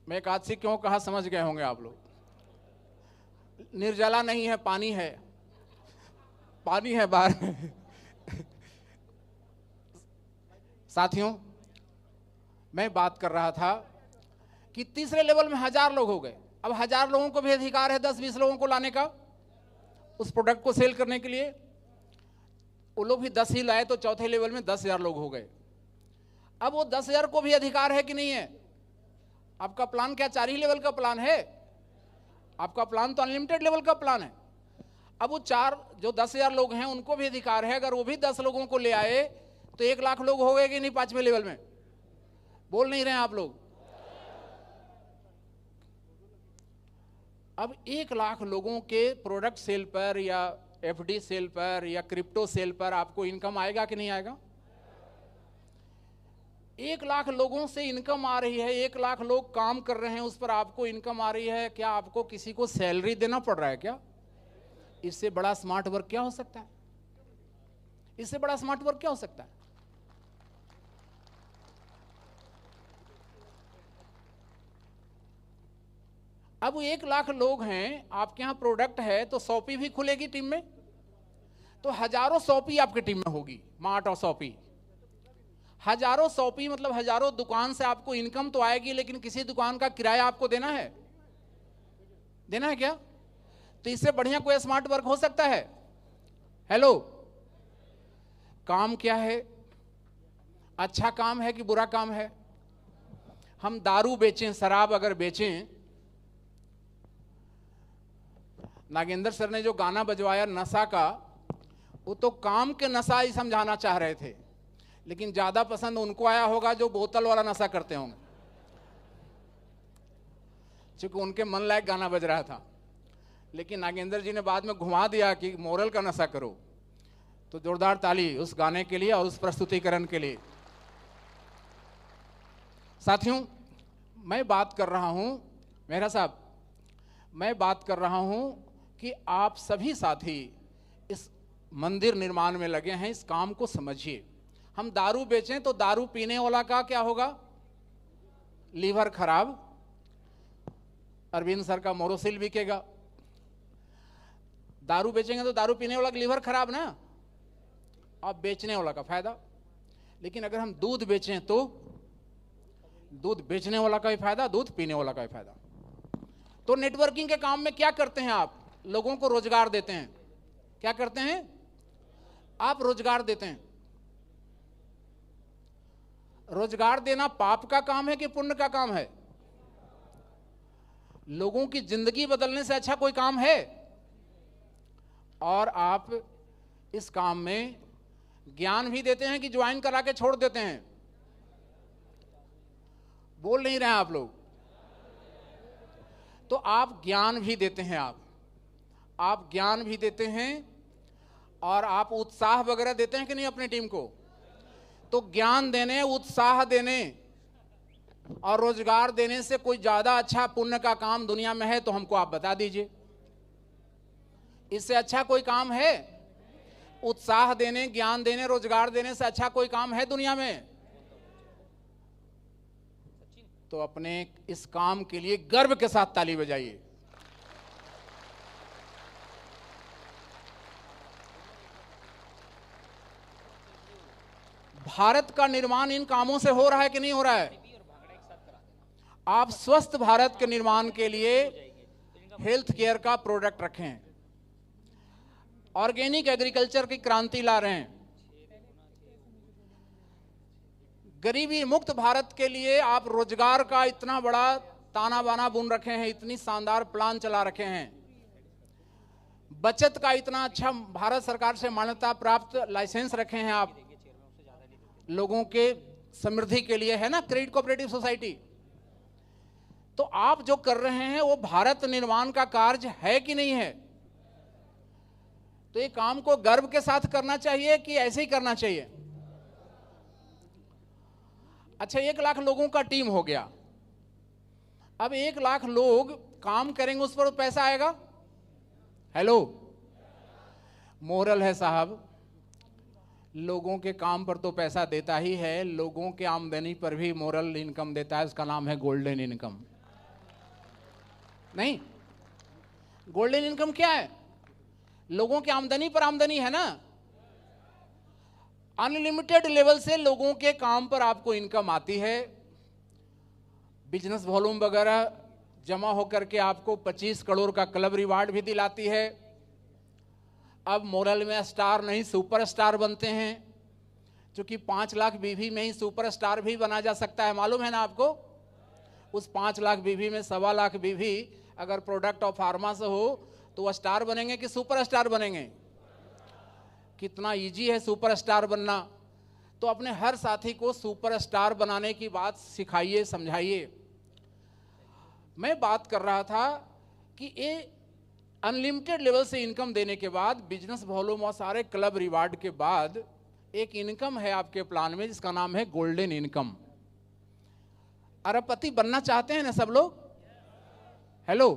मैं एकादशी क्यों कहा समझ गए होंगे आप लोग। निर्जला नहीं है, पानी है, पानी है बाहर में। साथियों, मैं बात कर रहा था कि तीसरे लेवल में 1000 लोग हो गए। अब 1000 लोगों को भी अधिकार है 10-20 लोगों को लाने का उस प्रोडक्ट को सेल करने के लिए। वो लोग भी 10 ही लाए तो चौथे लेवल में 10,000 लोग हो गए। अब वो 10,000 को भी अधिकार है कि नहीं है? आपका प्लान क्या 4 ही लेवल का प्लान है? आपका प्लान तो अनलिमिटेड लेवल का प्लान है। अब वो 4 जो 10,000 लोग हैं उनको भी अधिकार है, अगर वो भी 10 लोगों को ले आए तो 1 लाख लोग हो गए कि नहीं 5वें लेवल में? बोल नहीं रहे हैं आप लोग। अब 1 लाख लोगों के प्रोडक्ट सेल पर या एफडी सेल पर या क्रिप्टो सेल पर आपको इनकम आएगा कि नहीं आएगा? 1 लाख लोगों से इनकम आ रही है, 1 लाख लोग काम कर रहे हैं, उस पर आपको इनकम आ रही है। क्या आपको किसी को सैलरी देना पड़ रहा है क्या? इससे बड़ा स्मार्ट वर्क क्या हो सकता है? इससे बड़ा स्मार्ट वर्क क्या हो सकता है? अब 1 लाख लोग हैं, आपके यहां प्रोडक्ट है तो शॉपी भी खुलेगी टीम में, तो हजारों शॉपी आपकी टीम में होगी। मार्ट और शॉपी, हजारों शॉपी मतलब हजारों दुकान से आपको इनकम तो आएगी, लेकिन किसी दुकान का किराया आपको देना है? देना है क्या? तो इससे बढ़िया कोई स्मार्ट वर्क हो सकता है? हेलो, काम क्या है? अच्छा काम है कि बुरा काम है? हम दारू बेचें, शराब अगर बेचें, नागेंद्र सर ने जो गाना बजवाया नशा का, वो तो काम के नशा ही समझाना चाह रहे थे, लेकिन ज्यादा पसंद उनको आया होगा जो बोतल वाला नशा करते होंगे। क्योंकि उनके मन लायक गाना बज रहा था। लेकिन नागेंद्र जी ने बाद में घुमा दिया कि मोरल का नशा करो। तो जोरदार ताली उस गाने के लिए और उस प्रस्तुतिकरण के लिए। साथियों, मैं बात कर रहा हूं, मेहरा साहब, मैं बात कर रहा हूं कि आप सभी साथी इस मंदिर निर्माण में लगे हैं। इस काम को समझिए। हम दारू बेचें तो दारू पीने वाला का क्या होगा? लीवर खराब। अरविंद सर का मोरोसिल बिकेगा। दारू बेचेंगे तो दारू पीने वाला का लीवर खराब ना, अब बेचने वाला का फायदा। लेकिन अगर हम दूध बेचें तो दूध बेचने वाला का भी फायदा, दूध पीने वाला का भी फायदा। तो नेटवर्किंग के काम में क्या करते हैं आप? लोगों को रोजगार देते हैं। क्या करते हैं आप? रोजगार देते हैं। रोजगार देना पाप का काम है कि पुण्य का काम है? लोगों की जिंदगी बदलने से अच्छा कोई काम है? और आप इस काम में ज्ञान भी देते हैं कि ज्वाइन करा के छोड़ देते हैं? बोल नहीं रहे हैं आप लोग। तो आप ज्ञान भी देते हैं। आप ज्ञान भी देते हैं और आप उत्साह वगैरह देते हैं कि नहीं अपनी टीम को? तो ज्ञान देने, उत्साह देने और रोजगार देने से कोई ज्यादा अच्छा पुण्य का काम दुनिया में है तो हमको आप बता दीजिए। इससे अच्छा कोई काम है? उत्साह देने, ज्ञान देने, रोजगार देने से अच्छा कोई काम है दुनिया में? तो अपने इस काम के लिए गर्व के साथ ताली बजाइए। भारत का निर्माण इन कामों से हो रहा है कि नहीं हो रहा है? आप स्वस्थ भारत के निर्माण के लिए हेल्थ केयर का प्रोडक्ट रखें। ऑर्गेनिक एग्रीकल्चर की क्रांति ला रहे हैं। गरीबी मुक्त भारत के लिए आप रोजगार का इतना बड़ा ताना बाना बुन रखे हैं, इतनी शानदार प्लान चला रखे हैं। बचत का इतना अच्छा भारत सरकार से मान्यता प्राप्त लाइसेंस रखे हैं आप लोगों के समृद्धि के लिए, है ना, क्रेडिट कोऑपरेटिव सोसाइटी। तो आप जो कर रहे हैं वो भारत निर्माण का कार्य है कि नहीं है? तो ये काम को गर्व के साथ करना चाहिए कि ऐसे ही करना चाहिए? अच्छा, 1 लाख लोगों का टीम हो गया। अब 1 लाख लोग काम करेंगे, उस पर पैसा आएगा? हेलो, मोरल है साहब, लोगों के काम पर तो पैसा देता ही है, लोगों के आमदनी पर भी मोरल इनकम देता है। उसका नाम है गोल्डन इनकम। नहीं, गोल्डन इनकम क्या है? लोगों की आमदनी पर आमदनी है ना। अनलिमिटेड लेवल से लोगों के काम पर आपको इनकम आती है। बिजनेस वॉल्यूम वगैरह जमा होकर के आपको 25 करोड़ का क्लब रिवार्ड भी दिलाती है। अब मोरल में स्टार नहीं सुपर स्टार बनते हैं, क्योंकि 5 लाख बीवी में ही सुपर स्टार भी बना जा सकता है। मालूम है ना आपको? उस 5 लाख बीवी में 1.25 लाख बीवी अगर प्रोडक्ट ऑफ फार्मा से हो तो वह स्टार बनेंगे कि सुपर स्टार बनेंगे? कितना इजी है सुपर स्टार बनना। तो अपने हर साथी को सुपर स्टार बनाने की बात सिखाइए, समझाइए। मैं बात कर रहा था कि ये अनलिमिटेड लेवल से इनकम देने के बाद, बिजनेस वॉल्यूम और सारे क्लब रिवार्ड के बाद एक इनकम है आपके प्लान में जिसका नाम है गोल्डन इनकम। अरबपति बनना चाहते हैं ना सब लोग? हेलो,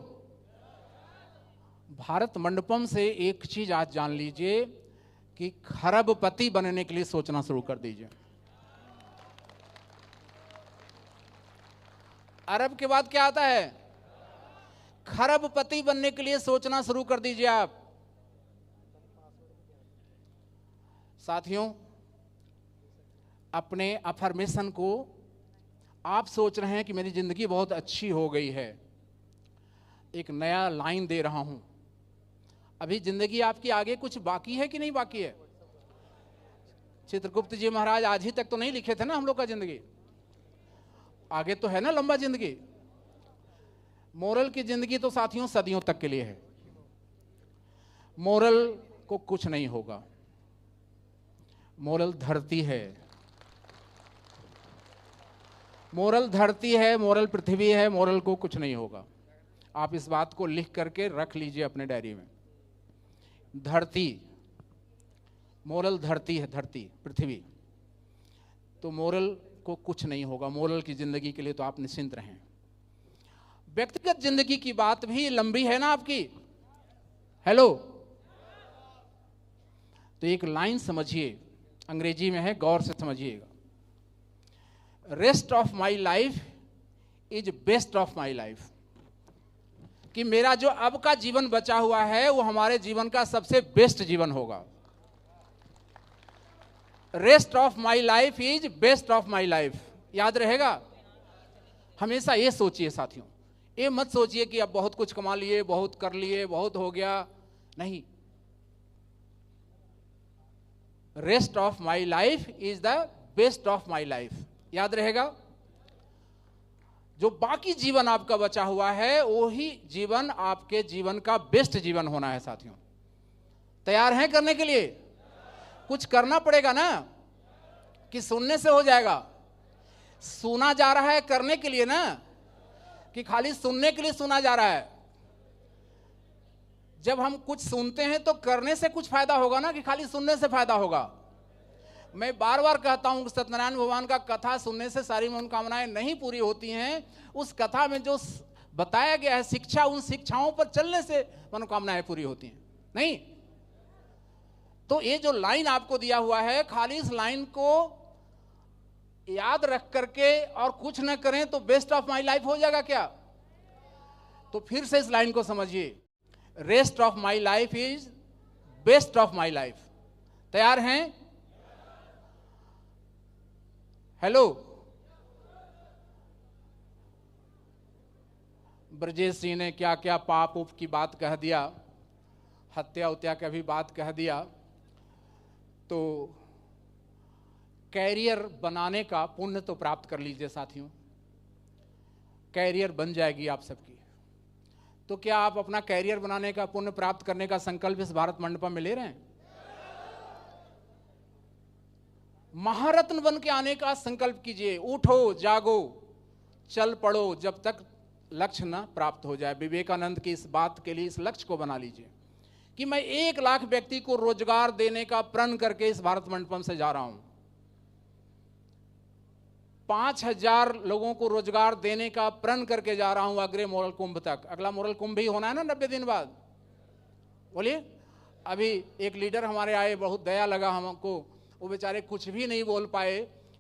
भारत मंडपम से एक चीज आज जान लीजिए कि खरबपति बनने के लिए सोचना शुरू कर दीजिए। अरब के बाद क्या आता है? खरबपति बनने के लिए सोचना शुरू कर दीजिए आप। साथियों, अपने अफर्मेशन को आप सोच रहे हैं कि मेरी जिंदगी बहुत अच्छी हो गई है, एक नया लाइन दे रहा हूं। अभी जिंदगी आपकी आगे कुछ बाकी है कि नहीं बाकी है? चित्रगुप्त जी महाराज आज ही तक तो नहीं लिखे थे ना हम लोग का जिंदगी, आगे तो है ना लंबा जिंदगी। मोरल की जिंदगी तो साथियों सदियों तक के लिए है। मोरल को कुछ नहीं होगा। मोरल धरती है, मोरल धरती है, मोरल पृथ्वी है, मोरल को कुछ नहीं होगा। आप इस बात को लिख करके रख लीजिए अपने डायरी में। धरती, मोरल धरती है, धरती पृथ्वी, तो मोरल को कुछ नहीं होगा। मोरल की जिंदगी के लिए तो आप निश्चिंत रहें। व्यक्तिगत जिंदगी की बात भी लंबी है ना आपकी। हेलो, तो एक लाइन समझिए, अंग्रेजी में है, गौर से समझिएगा। Rest of my life is best of my life, कि मेरा जो अब का जीवन बचा हुआ है वो हमारे जीवन का सबसे बेस्ट जीवन होगा। Rest of my life is best of my life, याद रहेगा। हमेशा ये सोचिए साथियों, ये मत सोचिए कि अब बहुत कुछ कमा लिए, बहुत कर लिए, बहुत हो गया, नहीं। Rest of my life is the best of my life, याद रहेगा। जो बाकी जीवन आपका बचा हुआ है वही जीवन आपके जीवन का बेस्ट जीवन होना है साथियों। तैयार हैं करने के लिए? कुछ करना पड़ेगा ना, कि सुनने से हो जाएगा? सुना जा रहा है करने के लिए ना, कि खाली सुनने के लिए सुना जा रहा है? जब हम कुछ सुनते हैं तो करने से कुछ फायदा होगा ना, कि खाली सुनने से फायदा होगा? मैं बार बार कहता हूं कि सत्यनारायण भगवान का कथा सुनने से सारी मनोकामनाएं नहीं पूरी होती हैं। उस कथा में जो बताया गया है शिक्षा, उन शिक्षाओं पर चलने से मनोकामनाएं पूरी होती हैं, नहीं। तो ये जो लाइन आपको दिया हुआ है, खाली इस लाइन को याद रख करके और कुछ न करें तो बेस्ट ऑफ माई लाइफ हो जाएगा क्या? तो फिर से इस लाइन को समझिए, rest of my life is best of my life. तैयार हैं? हेलो, ब्रजेश सिंह ने क्या क्या पाप उप की बात कह दिया, हत्या उत्या का भी बात कह दिया। तो कैरियर बनाने का पुण्य तो प्राप्त कर लीजिए साथियों, कैरियर बन जाएगी आप सबकी। तो क्या आप अपना कैरियर बनाने का पुण्य प्राप्त करने का संकल्प इस भारत मंडपम में ले रहे हैं? महारत्न बन के आने का संकल्प कीजिए। उठो, जागो, चल पड़ो जब तक लक्ष्य न प्राप्त हो जाए। विवेकानंद की इस बात के लिए इस लक्ष्य को बना लीजिए कि मैं 1 लाख व्यक्ति को रोजगार देने का प्रण करके इस भारत मंडपम से जा रहा हूं। 5000 लोगों को रोजगार देने का प्रण करके जा रहा हूं अगले मोरल कुंभ तक। अगला मोरल कुंभ भी होना है ना 90 दिन बाद। बोलिए। अभी एक लीडर हमारे आए, बहुत दया लगा हमको। वो बेचारे कुछ भी नहीं बोल पाए,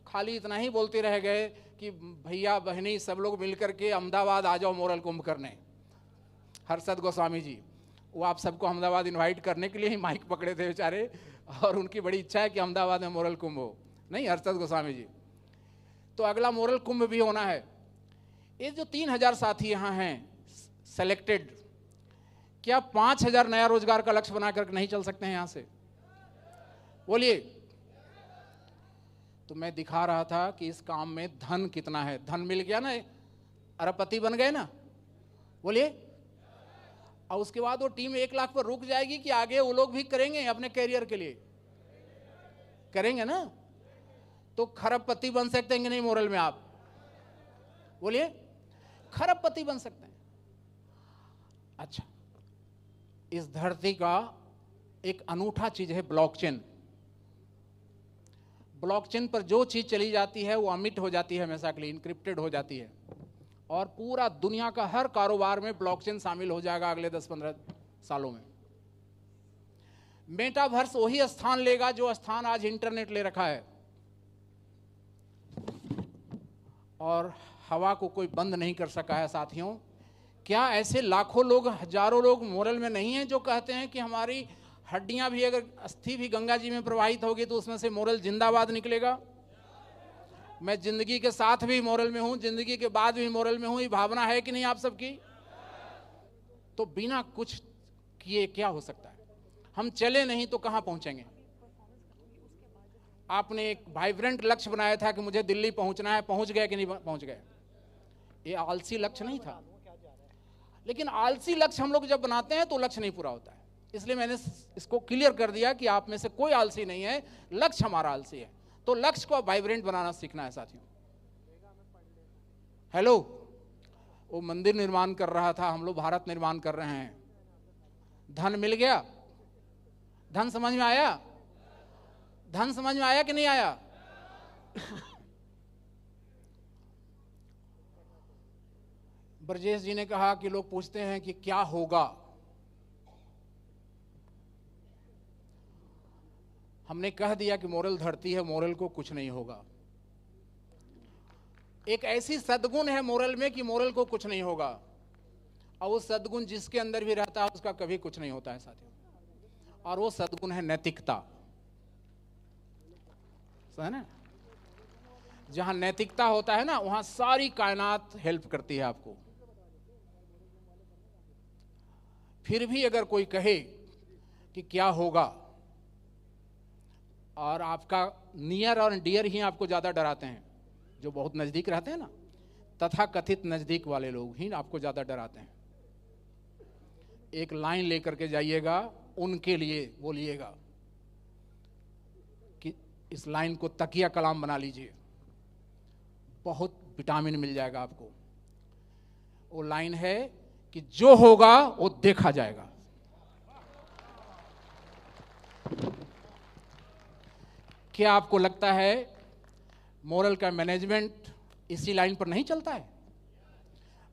खाली इतना ही बोलते रह गए कि भैया बहनी सब लोग मिलकर के अहमदाबाद आ जाओ मोरल कुंभ करने। हर्षद गोस्वामी जी, वो आप सबको अहमदाबाद इनवाइट करने के लिए ही माइक पकड़े थे बेचारे, और उनकी बड़ी इच्छा है कि अहमदाबाद में मोरल कुंभ हो। नहीं हर्षद गोस्वामी जी, तो अगला मोरल कुंभ भी होना है। ये जो 3000 साथी यहाँ हैं सेलेक्टेड, क्या 5000 नया रोजगार का लक्ष्य बनाकर नहीं चल सकते हैं यहाँ से? बोलिए। तो मैं दिखा रहा था कि इस काम में धन कितना है। धन मिल गया ना, अरबपति बन गए ना। बोलिए। और उसके बाद वो टीम 1 लाख पर रुक जाएगी कि आगे वो लोग भी करेंगे अपने कैरियर के लिए? करेंगे ना। तो खरबपति बन सकते हैं कि नहीं मोरल में आप? बोलिए। खरबपति बन सकते हैं। अच्छा, इस धरती का एक अनूठा चीज है ब्लॉकचेन। ब्लॉकचेन पर जो चीज चली जाती है वो अमिट हो जाती है, हमेशा के लिए इनक्रिप्टेड हो जाती है। और पूरा दुनिया का हर कारोबार में ब्लॉकचेन शामिल हो जाएगा अगले 10-15 सालों में। मेटावर्स वही स्थान लेगा जो स्थान आज इंटरनेट ले रखा है। और हवा को कोई बंद नहीं कर सका है साथियों। क्या ऐसे लाखों लोग, हजारों लोग मोरल में नहीं हैं जो कहते हैं कि हमारी हड्डियां भी, अगर अस्थि भी गंगा जी में प्रवाहित होगी तो उसमें से मोरल जिंदाबाद निकलेगा? मैं जिंदगी के साथ भी मोरल में हूं, जिंदगी के बाद भी मोरल में हूं, ये भावना है कि नहीं आप सबकी? तो बिना कुछ किए क्या हो सकता है? हम चले नहीं तो कहां पहुंचेंगे? आपने एक वाइब्रेंट लक्ष्य बनाया था कि मुझे दिल्ली पहुंचना है, पहुंच गए कि नहीं पहुंच गए? ये आलसी लक्ष्य नहीं था। लेकिन आलसी लक्ष्य हम लोग जब बनाते हैं तो लक्ष्य नहीं पूरा होता है। इसलिए मैंने इसको क्लियर कर दिया कि आप में से कोई आलसी नहीं है, लक्ष्य हमारा आलसी है। तो लक्ष्य को वाइब्रेंट बनाना सीखना है साथियों। हेलो, वो मंदिर निर्माण कर रहा था, हम लोग भारत निर्माण कर रहे हैं। धन मिल गया? धन समझ में आया? धन समझ में आया कि नहीं आया? ब्रजेश जी ने कहा कि लोग पूछते हैं कि क्या होगा। हमने कह दिया कि मोरल धरती है, मोरल को कुछ नहीं होगा। एक ऐसी सद्गुण है मोरल में कि मोरल को कुछ नहीं होगा, और वो सद्गुण जिसके अंदर भी रहता है उसका कभी कुछ नहीं होता है साथियों। और वो सद्गुण है नैतिकता, है ना। जहां नैतिकता होता है ना, वहां सारी कायनात हेल्प करती है आपको। फिर भी अगर कोई कहे कि क्या होगा, और आपका नियर और डियर ही आपको ज्यादा डराते हैं, जो बहुत नजदीक रहते हैं ना, तथा कथित नजदीक वाले लोग ही आपको ज्यादा डराते हैं। एक लाइन लेकर के जाइएगा, उनके लिए बोलिएगा कि इस लाइन को तकिया कलाम बना लीजिए, बहुत विटामिन मिल जाएगा आपको। वो लाइन है कि जो होगा वो देखा जाएगा। क्या आपको लगता है मोरल का मैनेजमेंट इसी लाइन पर नहीं चलता है?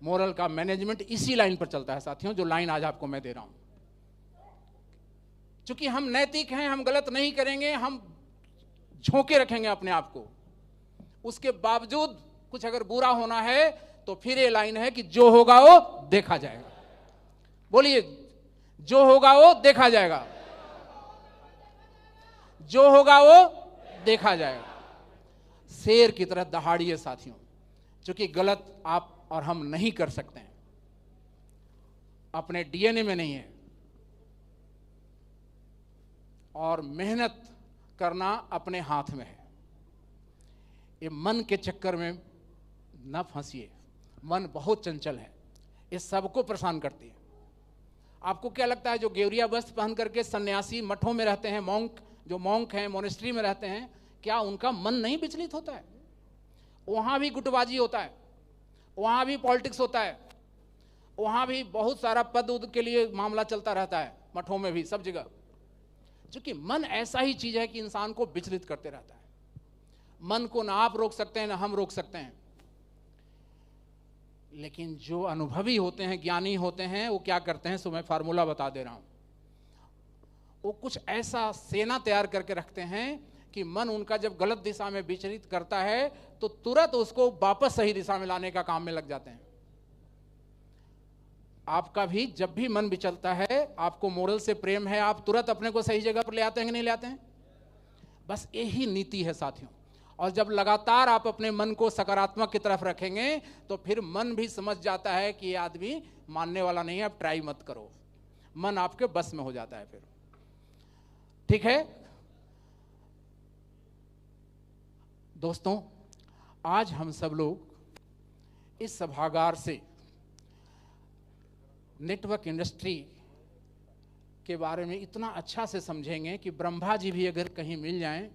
मोरल का मैनेजमेंट इसी लाइन पर चलता है साथियों, जो लाइन आज आपको मैं दे रहा हूं। क्योंकि हम नैतिक हैं, हम गलत नहीं करेंगे, हम झोंके रखेंगे अपने आप को। उसके बावजूद कुछ अगर बुरा होना है तो फिर ये लाइन है कि जो होगा वो देखा जाएगा। बोलिए, जो होगा वो देखा जाएगा, जो होगा वो देखा जाएगा। शेर की तरह दहाड़िए साथियों, क्योंकि गलत आप और हम नहीं कर सकते हैं, अपने डीएनए में नहीं है। और मेहनत करना अपने हाथ में है। ये मन के चक्कर में न फंसिए, मन बहुत चंचल है, ये सबको परेशान करती है। आपको क्या लगता है जो गेवरिया वस्त्र पहन करके सन्यासी मठों में रहते हैं, मॉन्क जो मॉन्क हैं, मोनेस्ट्री में रहते हैं, क्या उनका मन नहीं विचलित होता है? वहां भी गुटबाजी होता है, वहां भी पॉलिटिक्स होता है, वहां भी बहुत सारा पद उद के लिए मामला चलता रहता है, मठों में भी, सब जगह। क्योंकि मन ऐसा ही चीज है कि इंसान को विचलित करते रहता है। मन को ना आप रोक सकते हैं ना हम रोक सकते हैं, लेकिन जो अनुभवी होते हैं, ज्ञानी होते हैं, वो क्या करते हैं, सो मैं फार्मूला बता दे रहा हूं। वो कुछ ऐसा सेना तैयार करके रखते हैं कि मन उनका जब गलत दिशा में विचलित करता है तो तुरंत उसको वापस सही दिशा में लाने का काम में लग जाते हैं। आपका भी जब भी मन विचलता है, आपको मोरल से प्रेम है, आप तुरंत अपने को सही जगह पर ले आते हैं कि नहीं ले आते हैं? बस यही नीति है साथियों। और जब लगातार आप अपने मन को सकारात्मक की तरफ रखेंगे तो फिर मन भी समझ जाता है कि ये आदमी मानने वाला नहीं है, अब ट्राई मत करो। मन आपके बस में हो जाता है फिर। ठीक है दोस्तों, आज हम सब लोग इस सभागार से नेटवर्क इंडस्ट्री के बारे में इतना अच्छा से समझेंगे कि ब्रह्मा जी भी अगर कहीं मिल जाएं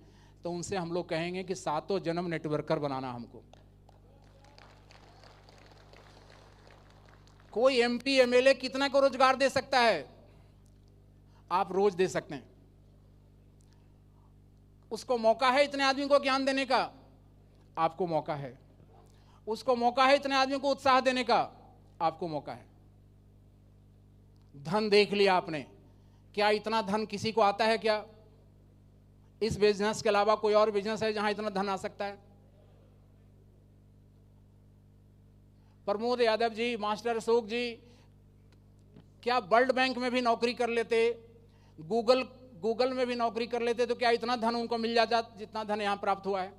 तो उनसे हम लोग कहेंगे कि सातों जन्म नेटवर्कर बनाना हमको। कोई एमपी एमएलए कितना को रोजगार दे सकता है? आप रोज दे सकते हैं। उसको मौका है इतने आदमी को ज्ञान देने का, आपको मौका है। उसको मौका है इतने आदमी को उत्साह देने का, आपको मौका है। धन देख लिया आपने, क्या इतना धन किसी को आता है क्या? इस बिजनेस के अलावा कोई और बिजनेस है जहां इतना धन आ सकता है? प्रमोद यादव जी, मास्टर अशोक जी, क्या वर्ल्ड बैंक में भी नौकरी कर लेते, गूगल में भी नौकरी कर लेते तो क्या इतना धन उनको मिल जाता जितना धन यहां प्राप्त हुआ है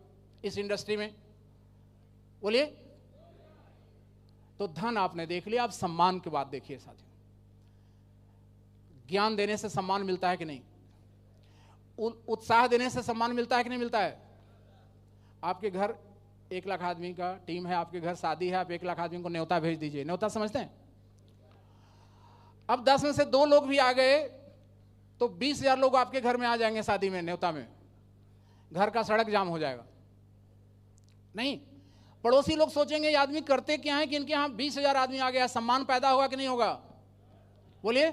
इस इंडस्ट्री में? बोलिए। तो धन आपने देख लिया, आप सम्मान की बात देखिए साथियों। ज्ञान देने से सम्मान मिलता है कि नहीं? उत्साह देने से सम्मान मिलता है कि नहीं मिलता है? आपके घर 1 लाख आदमी का टीम है, आपके घर शादी है, आप 1 लाख आदमी को न्योता भेज दीजिए। न्योता समझते हैं? अब 10 में से 2 लोग भी आ गए तो 20,000 लोग आपके घर में आ जाएंगे शादी में, न्योता में। घर का सड़क जाम हो जाएगा। नहीं, पड़ोसी लोग सोचेंगे ये आदमी करते क्या है कि इनके यहाँ 20,000 आदमी आ गया, सम्मान पैदा होगा कि नहीं होगा? बोलिए,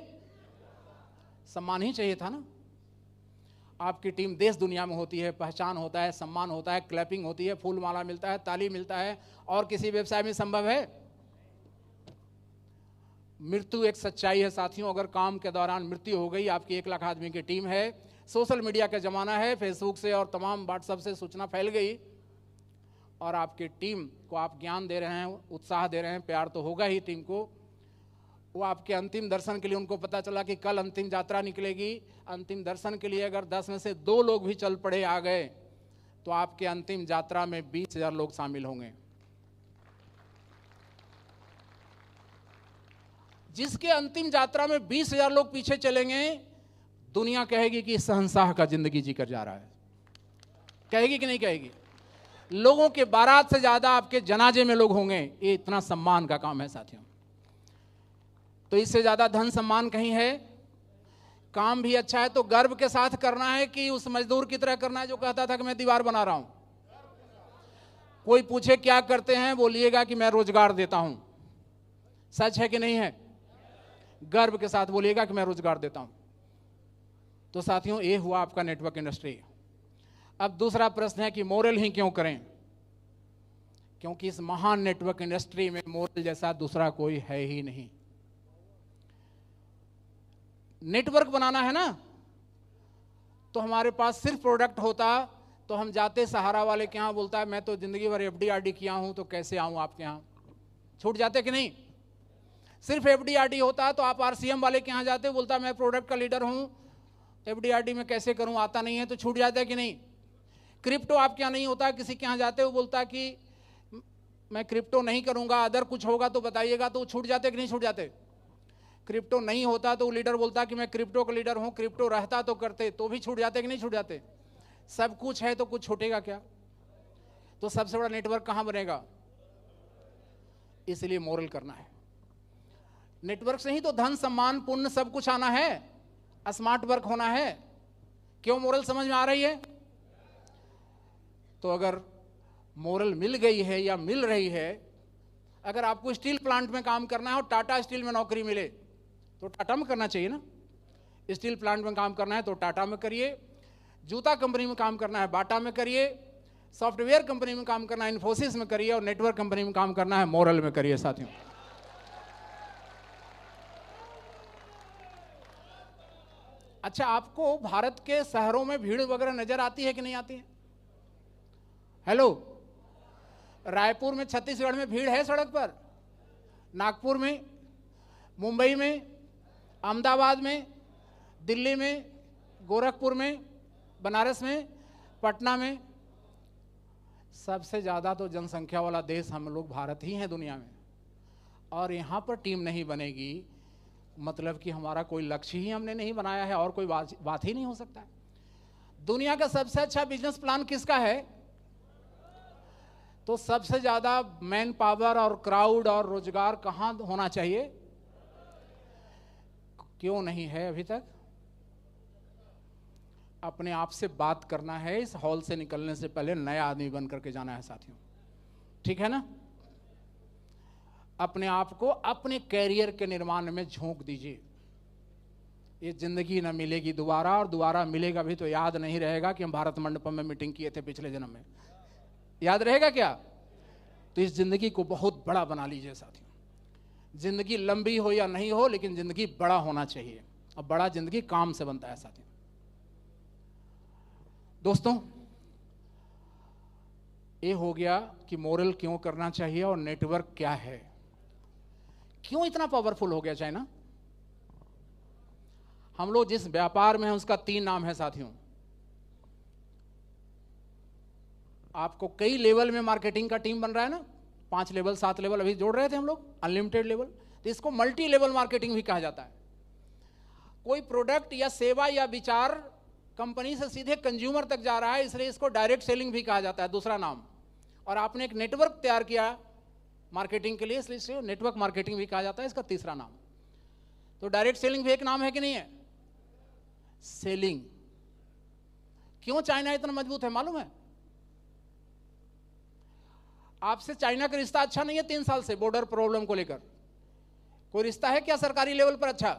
सम्मान ही चाहिए था ना। आपकी टीम देश दुनिया में होती है, पहचान होता है, सम्मान होता है, क्लैपिंग होती है, फूल माला मिलता है, ताली मिलता है, और किसी व्यवसाय में संभव है? मृत्यु एक सच्चाई है साथियों। अगर काम के दौरान मृत्यु हो गई, आपकी 1 लाख आदमी की टीम है, सोशल मीडिया का जमाना है, फेसबुक से और तमाम व्हाट्सएप से सूचना फैल गई, और आपकी टीम को आप ज्ञान दे रहे हैं, उत्साह दे रहे हैं, प्यार तो होगा ही टीम को। वो आपके अंतिम दर्शन के लिए, उनको पता चला कि कल अंतिम यात्रा निकलेगी, अंतिम दर्शन के लिए अगर 10 में से 2 लोग भी चल पड़े आ गए, तो आपके अंतिम यात्रा में 20,000 लोग शामिल होंगे। जिसके अंतिम यात्रा में 20,000 लोग पीछे चलेंगे, दुनिया कहेगी कि शहंशाह का जिंदगी जीकर जा रहा है। कहेगी कि नहीं कहेगी? लोगों के बारात से ज्यादा आपके जनाजे में लोग होंगे। ये इतना सम्मान का काम है साथियों। तो इससे ज्यादा धन सम्मान कहीं है? काम भी अच्छा है तो गर्व के साथ करना है कि उस मजदूर की तरह करना है जो कहता था कि मैं दीवार बना रहा हूं? कोई पूछे क्या करते हैं, बोलिएगा कि मैं रोजगार देता हूं। सच है कि नहीं है? गर्व के साथ बोलिएगा कि मैं रोजगार देता हूं। तो साथियों, ये हुआ आपका नेटवर्क इंडस्ट्री। अब दूसरा प्रश्न है कि मोरल ही क्यों करें? क्योंकि इस महान नेटवर्क इंडस्ट्री में मोरल जैसा दूसरा कोई है ही नहीं। नेटवर्क बनाना है ना, तो हमारे पास सिर्फ प्रोडक्ट होता तो हम जाते सहारा वाले के यहां, बोलता है मैं तो जिंदगी भर FD-RD किया हूं, तो कैसे आऊं आपके यहां? छूट जाते कि नहीं? सिर्फ FD-RD होता तो आप RCM वाले के यहां जाते, बोलता मैं प्रोडक्ट का लीडर हूं, FD-RD में कैसे करूं, आता नहीं है, तो छूट जाता है कि नहीं? क्रिप्टो आपके यहाँ नहीं होता, किसी के यहाँ जाते हो, बोलता कि मैं क्रिप्टो नहीं करूंगा, अदर कुछ होगा तो बताइएगा, तो छूट जाते कि नहीं छूट जाते? क्रिप्टो नहीं होता तो लीडर बोलता कि मैं क्रिप्टो का लीडर हूं, क्रिप्टो रहता तो करते, तो भी छूट जाते कि नहीं छूट जाते? सब कुछ है तो कुछ छूटेगा क्या? तो सबसे बड़ा नेटवर्क कहां बनेगा? इसलिए मोरल करना है। नेटवर्क से ही तो धन सम्मान पुण्य सब कुछ आना है, स्मार्ट वर्क होना है। क्यों मोरल समझ में आ रही है? तो अगर मोरल मिल गई है या मिल रही है, अगर आपको स्टील प्लांट में काम करना है और टाटा स्टील में नौकरी मिले तो टाटा में करना चाहिए ना। स्टील प्लांट में काम करना है तो टाटा में करिए, जूता कंपनी में काम करना है बाटा में करिए, सॉफ्टवेयर कंपनी में काम करना है इन्फोसिस में करिए, और नेटवर्क कंपनी में काम करना है मोरल में करिए साथियों। अच्छा, आपको भारत के शहरों में भीड़ वगैरह नजर आती है कि नहीं आती है? हेलो, रायपुर में, छत्तीसगढ़ में भीड़ है सड़क पर, नागपुर में, मुंबई में, अहमदाबाद में, दिल्ली में, गोरखपुर में, बनारस में, पटना में। सबसे ज्यादा तो जनसंख्या वाला देश हम लोग भारत ही है दुनिया में, और यहां पर टीम नहीं बनेगी मतलब कि हमारा कोई लक्ष्य ही हमने नहीं बनाया है, और कोई बात ही नहीं हो सकता है। दुनिया का सबसे अच्छा बिजनेस प्लान किसका है? तो सबसे ज्यादा मैन पावर और क्राउड और रोजगार कहां होना चाहिए? क्यों नहीं है अभी तक? अपने आप से बात करना है, इस हॉल से निकलने से पहले नया आदमी बन करके जाना है साथियों, ठीक है ना? अपने आप को अपने कैरियर के निर्माण में झोंक दीजिए। ये जिंदगी न मिलेगी दोबारा, और दोबारा मिलेगा भी तो याद नहीं रहेगा कि हम भारत मंडपम में मीटिंग किए थे पिछले जन्म में। याद रहेगा क्या? तो इस जिंदगी को बहुत बड़ा बना लीजिए साथियों। जिंदगी लंबी हो या नहीं हो, लेकिन जिंदगी बड़ा होना चाहिए, और बड़ा जिंदगी काम से बनता है साथियों। दोस्तों, ये हो गया कि मोरल क्यों करना चाहिए और नेटवर्क क्या है। क्यों इतना पावरफुल हो गया चाइना? हम लोग जिस व्यापार में हैं उसका 3 नाम है साथियों। आपको कई लेवल में मार्केटिंग का टीम बन रहा है ना, 5 लेवल 7 लेवल अभी जोड़ रहे थे हम लोग, अनलिमिटेड लेवल। तो इसको मल्टी लेवल मार्केटिंग भी कहा जाता है। कोई प्रोडक्ट या सेवा या विचार कंपनी से सीधे कंज्यूमर तक जा रहा है, इसलिए इसको डायरेक्ट सेलिंग भी कहा जाता है, दूसरा नाम। और आपने एक नेटवर्क तैयार किया मार्केटिंग के लिए, इसलिए इसे नेटवर्क मार्केटिंग भी कहा जाता है, इसका तीसरा नाम। तो डायरेक्ट सेलिंग भी एक नाम है कि नहीं है? सेलिंग। क्यों चाइना इतना मजबूत है मालूम है? आपसे चाइना का रिश्ता अच्छा नहीं है 3 साल से, बॉर्डर प्रॉब्लम को लेकर। कोई रिश्ता है क्या सरकारी लेवल पर अच्छा?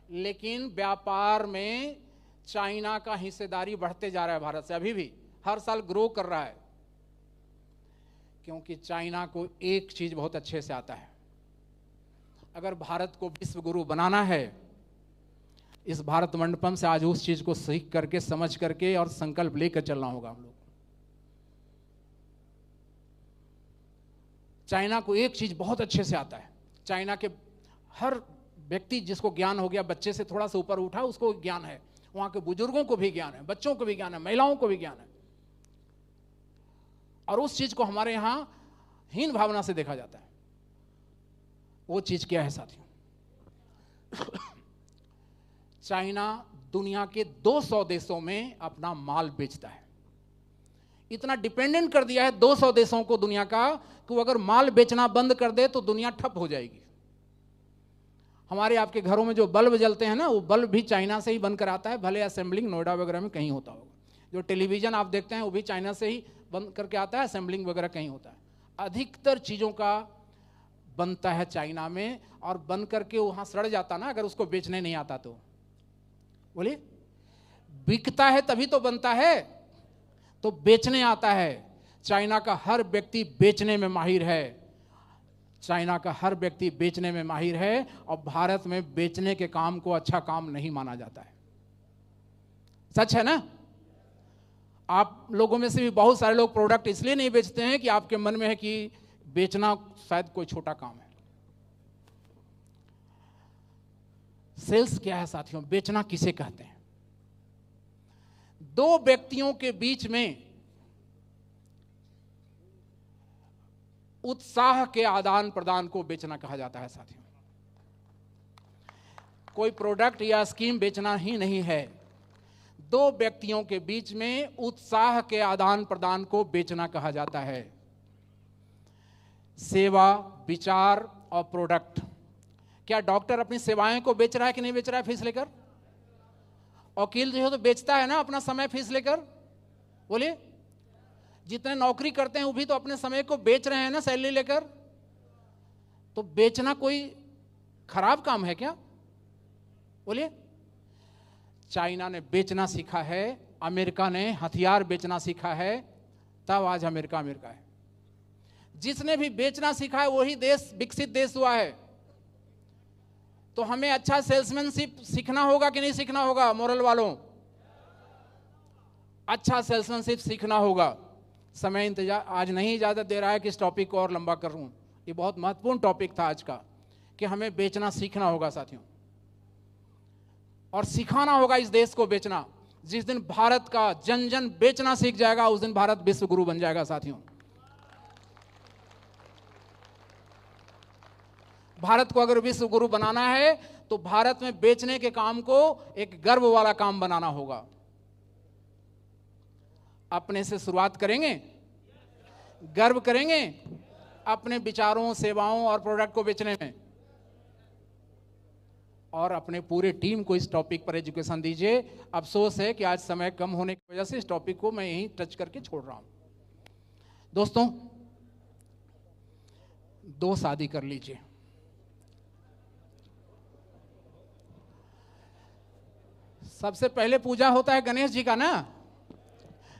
लेकिन व्यापार में चाइना का हिस्सेदारी बढ़ते जा रहा है भारत से, अभी भी हर साल ग्रो कर रहा है, क्योंकि चाइना को एक चीज बहुत अच्छे से आता है। अगर भारत को विश्व गुरु बनाना है, इस भारत मंडपम से आज उस चीज को सीख करके, समझ करके और संकल्प लेकर चलना होगा हम लोग। चाइना को एक चीज बहुत अच्छे से आता है। चाइना के हर व्यक्ति जिसको ज्ञान हो गया, बच्चे से थोड़ा सा ऊपर उठा, उसको ज्ञान है। वहां के बुजुर्गों को भी ज्ञान है, बच्चों को भी ज्ञान है, महिलाओं को भी ज्ञान है। और उस चीज को हमारे यहां हीन भावना से देखा जाता है। वो चीज क्या है साथियों? चाइना दुनिया के 200 देशों में अपना माल बेचता है। इतना डिपेंडेंट कर दिया है 200 देशों को दुनिया का, कि वो अगर माल बेचना बंद कर दे तो दुनिया ठप हो जाएगी। हमारे आपके घरों में जो बल्ब जलते हैं ना, वो बल्ब भी चाइना से ही बनकर आता है, भले असेंबलिंग नोएडा वगैरह में कहीं होता होगा। जो टेलीविजन आप देखते हैं वो भी चाइना से ही बन करके आता है, असेंबलिंग वगैरह कहीं होता है। अधिकतर चीज़ों का बनता है चाइना में, और बन करके वहाँ सड़ जाता ना, अगर उसको बेचने नहीं आता तो। बोलिए, बिकता है तभी तो बनता है, तो बेचने आता है। चाइना का हर व्यक्ति बेचने में माहिर है, चाइना का हर व्यक्ति बेचने में माहिर है, और भारत में बेचने के काम को अच्छा काम नहीं माना जाता है। सच है ना? आप लोगों में से भी बहुत सारे लोग प्रोडक्ट इसलिए नहीं बेचते हैं कि आपके मन में है कि बेचना शायद कोई छोटा काम है। सेल्स क्या है साथियों? बेचना किसे कहते हैं? दो व्यक्तियों के बीच में उत्साह के आदान प्रदान को बेचना कहा जाता है साथियों। कोई प्रोडक्ट या स्कीम बेचना ही नहीं है, दो व्यक्तियों के बीच में उत्साह के आदान प्रदान को बेचना कहा जाता है। सेवा, विचार और प्रोडक्ट। क्या डॉक्टर अपनी सेवाएं को बेच रहा है कि नहीं बेच रहा है फीस लेकर? वकील जो है तो बेचता है ना अपना समय फीस लेकर। बोलिए, जितने नौकरी करते हैं वो भी तो अपने समय को बेच रहे हैं ना सैलरी लेकर। तो बेचना कोई खराब काम है क्या? बोलिए, चाइना ने बेचना सीखा है, अमेरिका ने हथियार बेचना सीखा है, तब आज अमेरिका अमेरिका है। जिसने भी बेचना सीखा है वही देश विकसित देश हुआ है। तो हमें अच्छा सेल्समैनशिप सीखना होगा कि नहीं सीखना होगा? मोरल वालों, अच्छा सेल्समैनशिप सीखना होगा। समय इंतजार आज नहीं इजाजत दे रहा है कि इस टॉपिक को और लंबा कर लूं। ये बहुत महत्वपूर्ण टॉपिक था आज का, कि हमें बेचना सीखना होगा साथियों, और सिखाना होगा इस देश को बेचना। जिस दिन भारत का जन जन बेचना सीख जाएगा, उस दिन भारत विश्व गुरु बन जाएगा साथियों। भारत को अगर विश्व गुरु बनाना है तो भारत में बेचने के काम को एक गर्व वाला काम बनाना होगा। अपने से शुरुआत करेंगे, गर्व करेंगे अपने विचारों, सेवाओं और प्रोडक्ट को बेचने में, और अपने पूरे टीम को इस टॉपिक पर एजुकेशन दीजिए। अफसोस है कि आज समय कम होने की वजह से इस टॉपिक को मैं यहीं टच करके छोड़ रहा हूं। दोस्तों, 2 शादी कर लीजिए। सबसे पहले पूजा होता है गणेश जी का ना।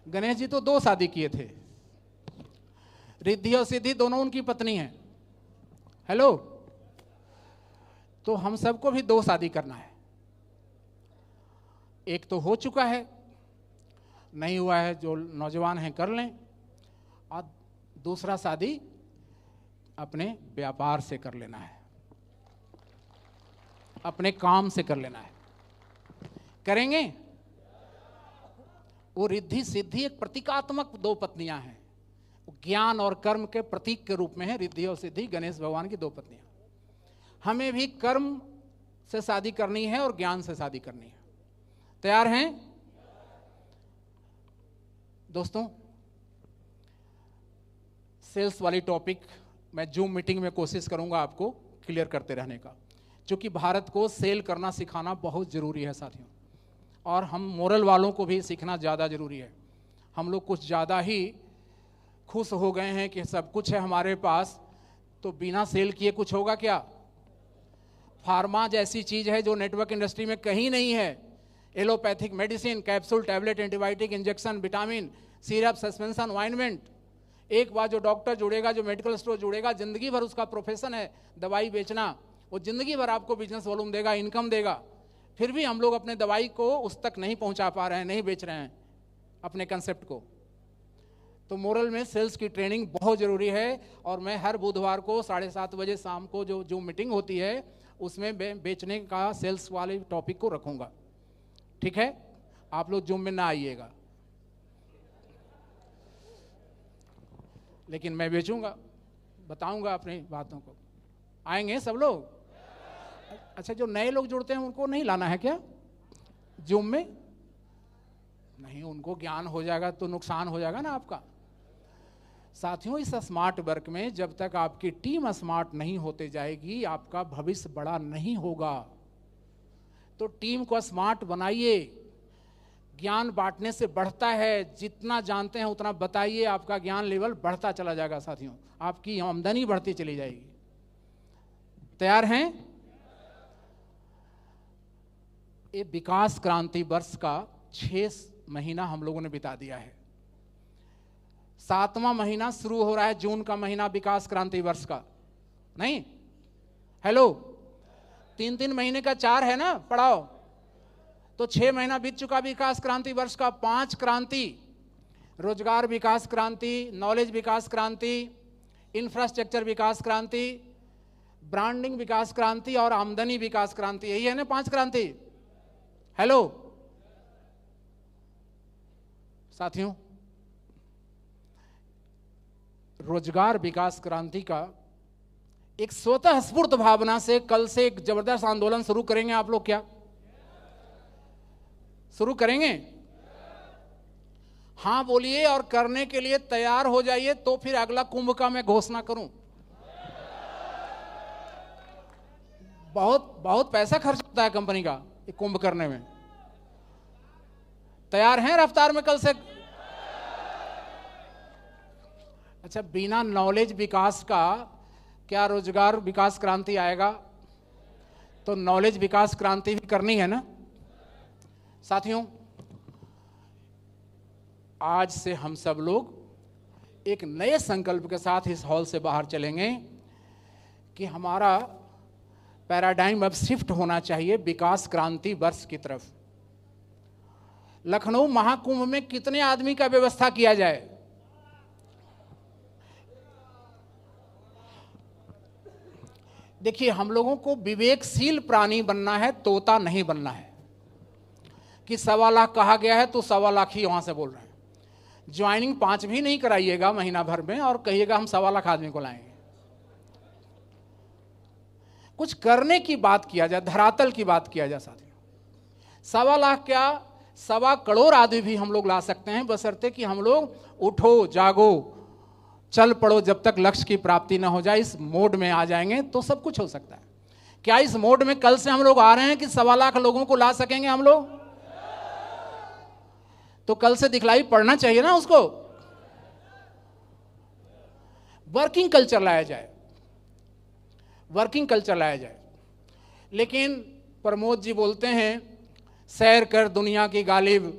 गणेश जी तो 2 शादी किए थे, रिद्धि और सिद्धि दोनों उनकी पत्नी हैं। हेलो, तो हम सबको भी 2 शादी करना है। एक तो हो चुका है, नहीं हुआ है, जो नौजवान हैं कर लें, और दूसरा शादी अपने व्यापार से कर लेना है, अपने काम से कर लेना है। करेंगे? वो रिद्धि सिद्धि एक प्रतीकात्मक 2 पत्नियां हैं, ज्ञान और कर्म के प्रतीक के रूप में है रिद्धि और सिद्धि, गणेश भगवान की 2 पत्नियां। हमें भी कर्म से शादी करनी है और ज्ञान से शादी करनी है। तैयार हैं दोस्तों? सेल्स वाली टॉपिक मैं जूम मीटिंग में कोशिश करूंगा आपको क्लियर करते रहने का, क्योंकि भारत को सेल करना सिखाना बहुत जरूरी है साथियों, और हम मोरल वालों को भी सीखना ज़्यादा जरूरी है। हम लोग कुछ ज़्यादा ही खुश हो गए हैं कि सब कुछ है हमारे पास, तो बिना सेल किए कुछ होगा क्या? फार्मा जैसी चीज है जो नेटवर्क इंडस्ट्री में कहीं नहीं है। Allopathic medicine, capsule, tablet, antibiotic, injection, vitamin, syrup, suspension, ointment, एक बार जो डॉक्टर जुड़ेगा, जो मेडिकल स्टोर जुड़ेगा, जिंदगी भर उसका प्रोफेशन है दवाई बेचना, वो जिंदगी भर आपको बिजनेस वॉल्यूम देगा, इनकम देगा। फिर भी हम लोग अपने दवाई को उस तक नहीं पहुंचा पा रहे हैं, नहीं बेच रहे हैं अपने कंसेप्ट को। तो मोरल में सेल्स की ट्रेनिंग बहुत ज़रूरी है, और मैं हर बुधवार को 7:30 बजे शाम को जो मीटिंग होती है उसमें बेचने का, सेल्स वाले टॉपिक को रखूंगा। ठीक है, आप लोग जूम में ना आइएगा, लेकिन मैं बेचूंगा, बताऊंगा अपनी बातों को। आएंगे सब लोग? अच्छा, जो नए लोग जुड़ते हैं उनको नहीं लाना है क्या जूम में? नहीं, उनको ज्ञान हो जाएगा तो नुकसान हो जाएगा ना आपका। साथियों, इस स्मार्ट वर्क में जब तक आपकी टीम स्मार्ट नहीं होते जाएगी, आपका भविष्य बड़ा नहीं होगा। तो टीम को स्मार्ट बनाइए। ज्ञान बांटने से बढ़ता है, जितना जानते हैं उतना बताइए, आपका ज्ञान लेवल बढ़ता चला जाएगा। साथियों, आपकी आमदनी बढ़ती चली जाएगी। तैयार हैं? ये विकास क्रांति वर्ष का 6 महीना हम लोगों ने बिता दिया है। 7वां महीना शुरू हो रहा है, जून का महीना विकास क्रांति वर्ष का। नहीं? हेलो, 3-3 महीने का 4 है ना पढ़ाओ, तो 6 महीना बीत चुका विकास क्रांति वर्ष का। 5 क्रांति, रोजगार विकास क्रांति, नॉलेज विकास क्रांति, इंफ्रास्ट्रक्चर विकास क्रांति, ब्रांडिंग विकास क्रांति और आमदनी विकास क्रांति। यही है ना 5 क्रांति? हेलो साथियों, रोजगार विकास क्रांति का एक स्वतः स्फूर्त भावना से कल से एक जबरदस्त आंदोलन शुरू करेंगे। आप लोग क्या शुरू करेंगे? हां बोलिए, और करने के लिए तैयार हो जाइए, तो फिर अगला कुंभ का मैं घोषणा करूं। बहुत पैसा खर्च होता है कंपनी का ये कुंभ करने में। तैयार हैं रफ्तार में कल से? अच्छा, बिना नॉलेज विकास का क्या रोजगार विकास क्रांति आएगा? तो नॉलेज विकास क्रांति भी करनी है ना साथियों। आज से हम सब लोग एक नए संकल्प के साथ इस हॉल से बाहर चलेंगे कि हमारा पैराडाइम अब शिफ्ट होना चाहिए विकास क्रांति वर्ष की तरफ। लखनऊ महाकुंभ में कितने आदमी का व्यवस्था किया जाए? देखिए, हम लोगों को विवेकशील प्राणी बनना है, तोता नहीं बनना है कि 1.25 लाख कहा गया है तो 1.25 लाख ही वहां से बोल रहे हैं। ज्वाइनिंग 5 भी नहीं कराइएगा महीना भर में और कहिएगा हम 1.25 लाख आदमी को लाएंगे। कुछ करने की बात किया जाए, धरातल की बात किया जाए साथियों। 1.25 लाख क्या, 1.25 करोड़ आदमी भी हम लोग ला सकते हैं, बशर्ते कि हम लोग उठो, जागो, चल पड़ो। जब तक लक्ष्य की प्राप्ति ना हो जाए, इस मोड में आ जाएंगे तो सब कुछ हो सकता है। क्या इस मोड में कल से हम लोग आ रहे हैं कि 1.25 लाख लोगों को ला सकेंगे हम लोग? तो कल से दिखलाई पड़ना चाहिए ना उसको। वर्किंग कल्चर लाया जाए, वर्किंग कल्चर लाया जाए। लेकिन प्रमोद जी बोलते हैं, सैर कर दुनिया की गालिब,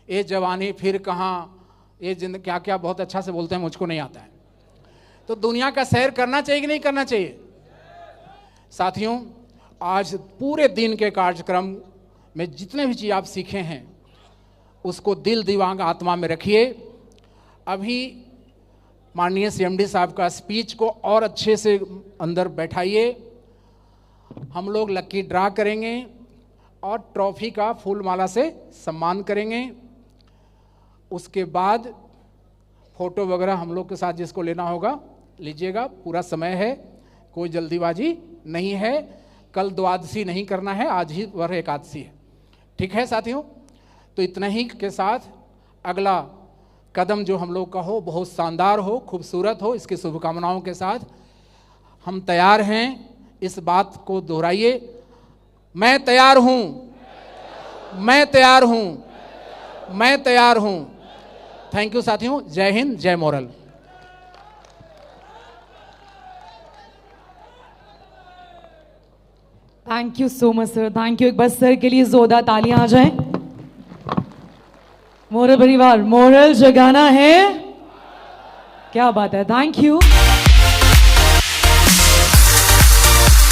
ये जवानी फिर कहाँ, ये जिंदगी, क्या क्या बहुत अच्छा से बोलते हैं, मुझको नहीं आता है। तो दुनिया का सैर करना चाहिए कि नहीं करना चाहिए साथियों? आज पूरे दिन के कार्यक्रम में जितने भी चीज आप सीखे हैं उसको दिल दिमाग आत्मा में रखिए। अभी माननीय सीएमडी साहब का स्पीच को और अच्छे से अंदर बैठाइए। हम लोग लकी ड्रा करेंगे और ट्रॉफी का फूल माला से सम्मान करेंगे। उसके बाद फोटो वगैरह हम लोग के साथ जिसको लेना होगा लीजिएगा, पूरा समय है, कोई जल्दीबाजी नहीं है। कल द्वादशी नहीं करना है, आज ही वर एकादशी है। ठीक है साथियों? तो इतना ही के साथ अगला कदम जो हम लोग का हो बहुत शानदार हो, खूबसूरत हो, इसकी शुभकामनाओं के साथ हम तैयार हैं। इस बात को दोहराइए, मैं तैयार हूं, मैं तैयार हूं, मैं तैयार हूं। थैंक यू साथियों। जय हिंद, जय moral. Thank you so much sir, thank you. एक बार सर के लिए जोरदार तालियां आ जाएं। मोरल परिवार, मोरल जगाना है, क्या बात है, थैंक यू।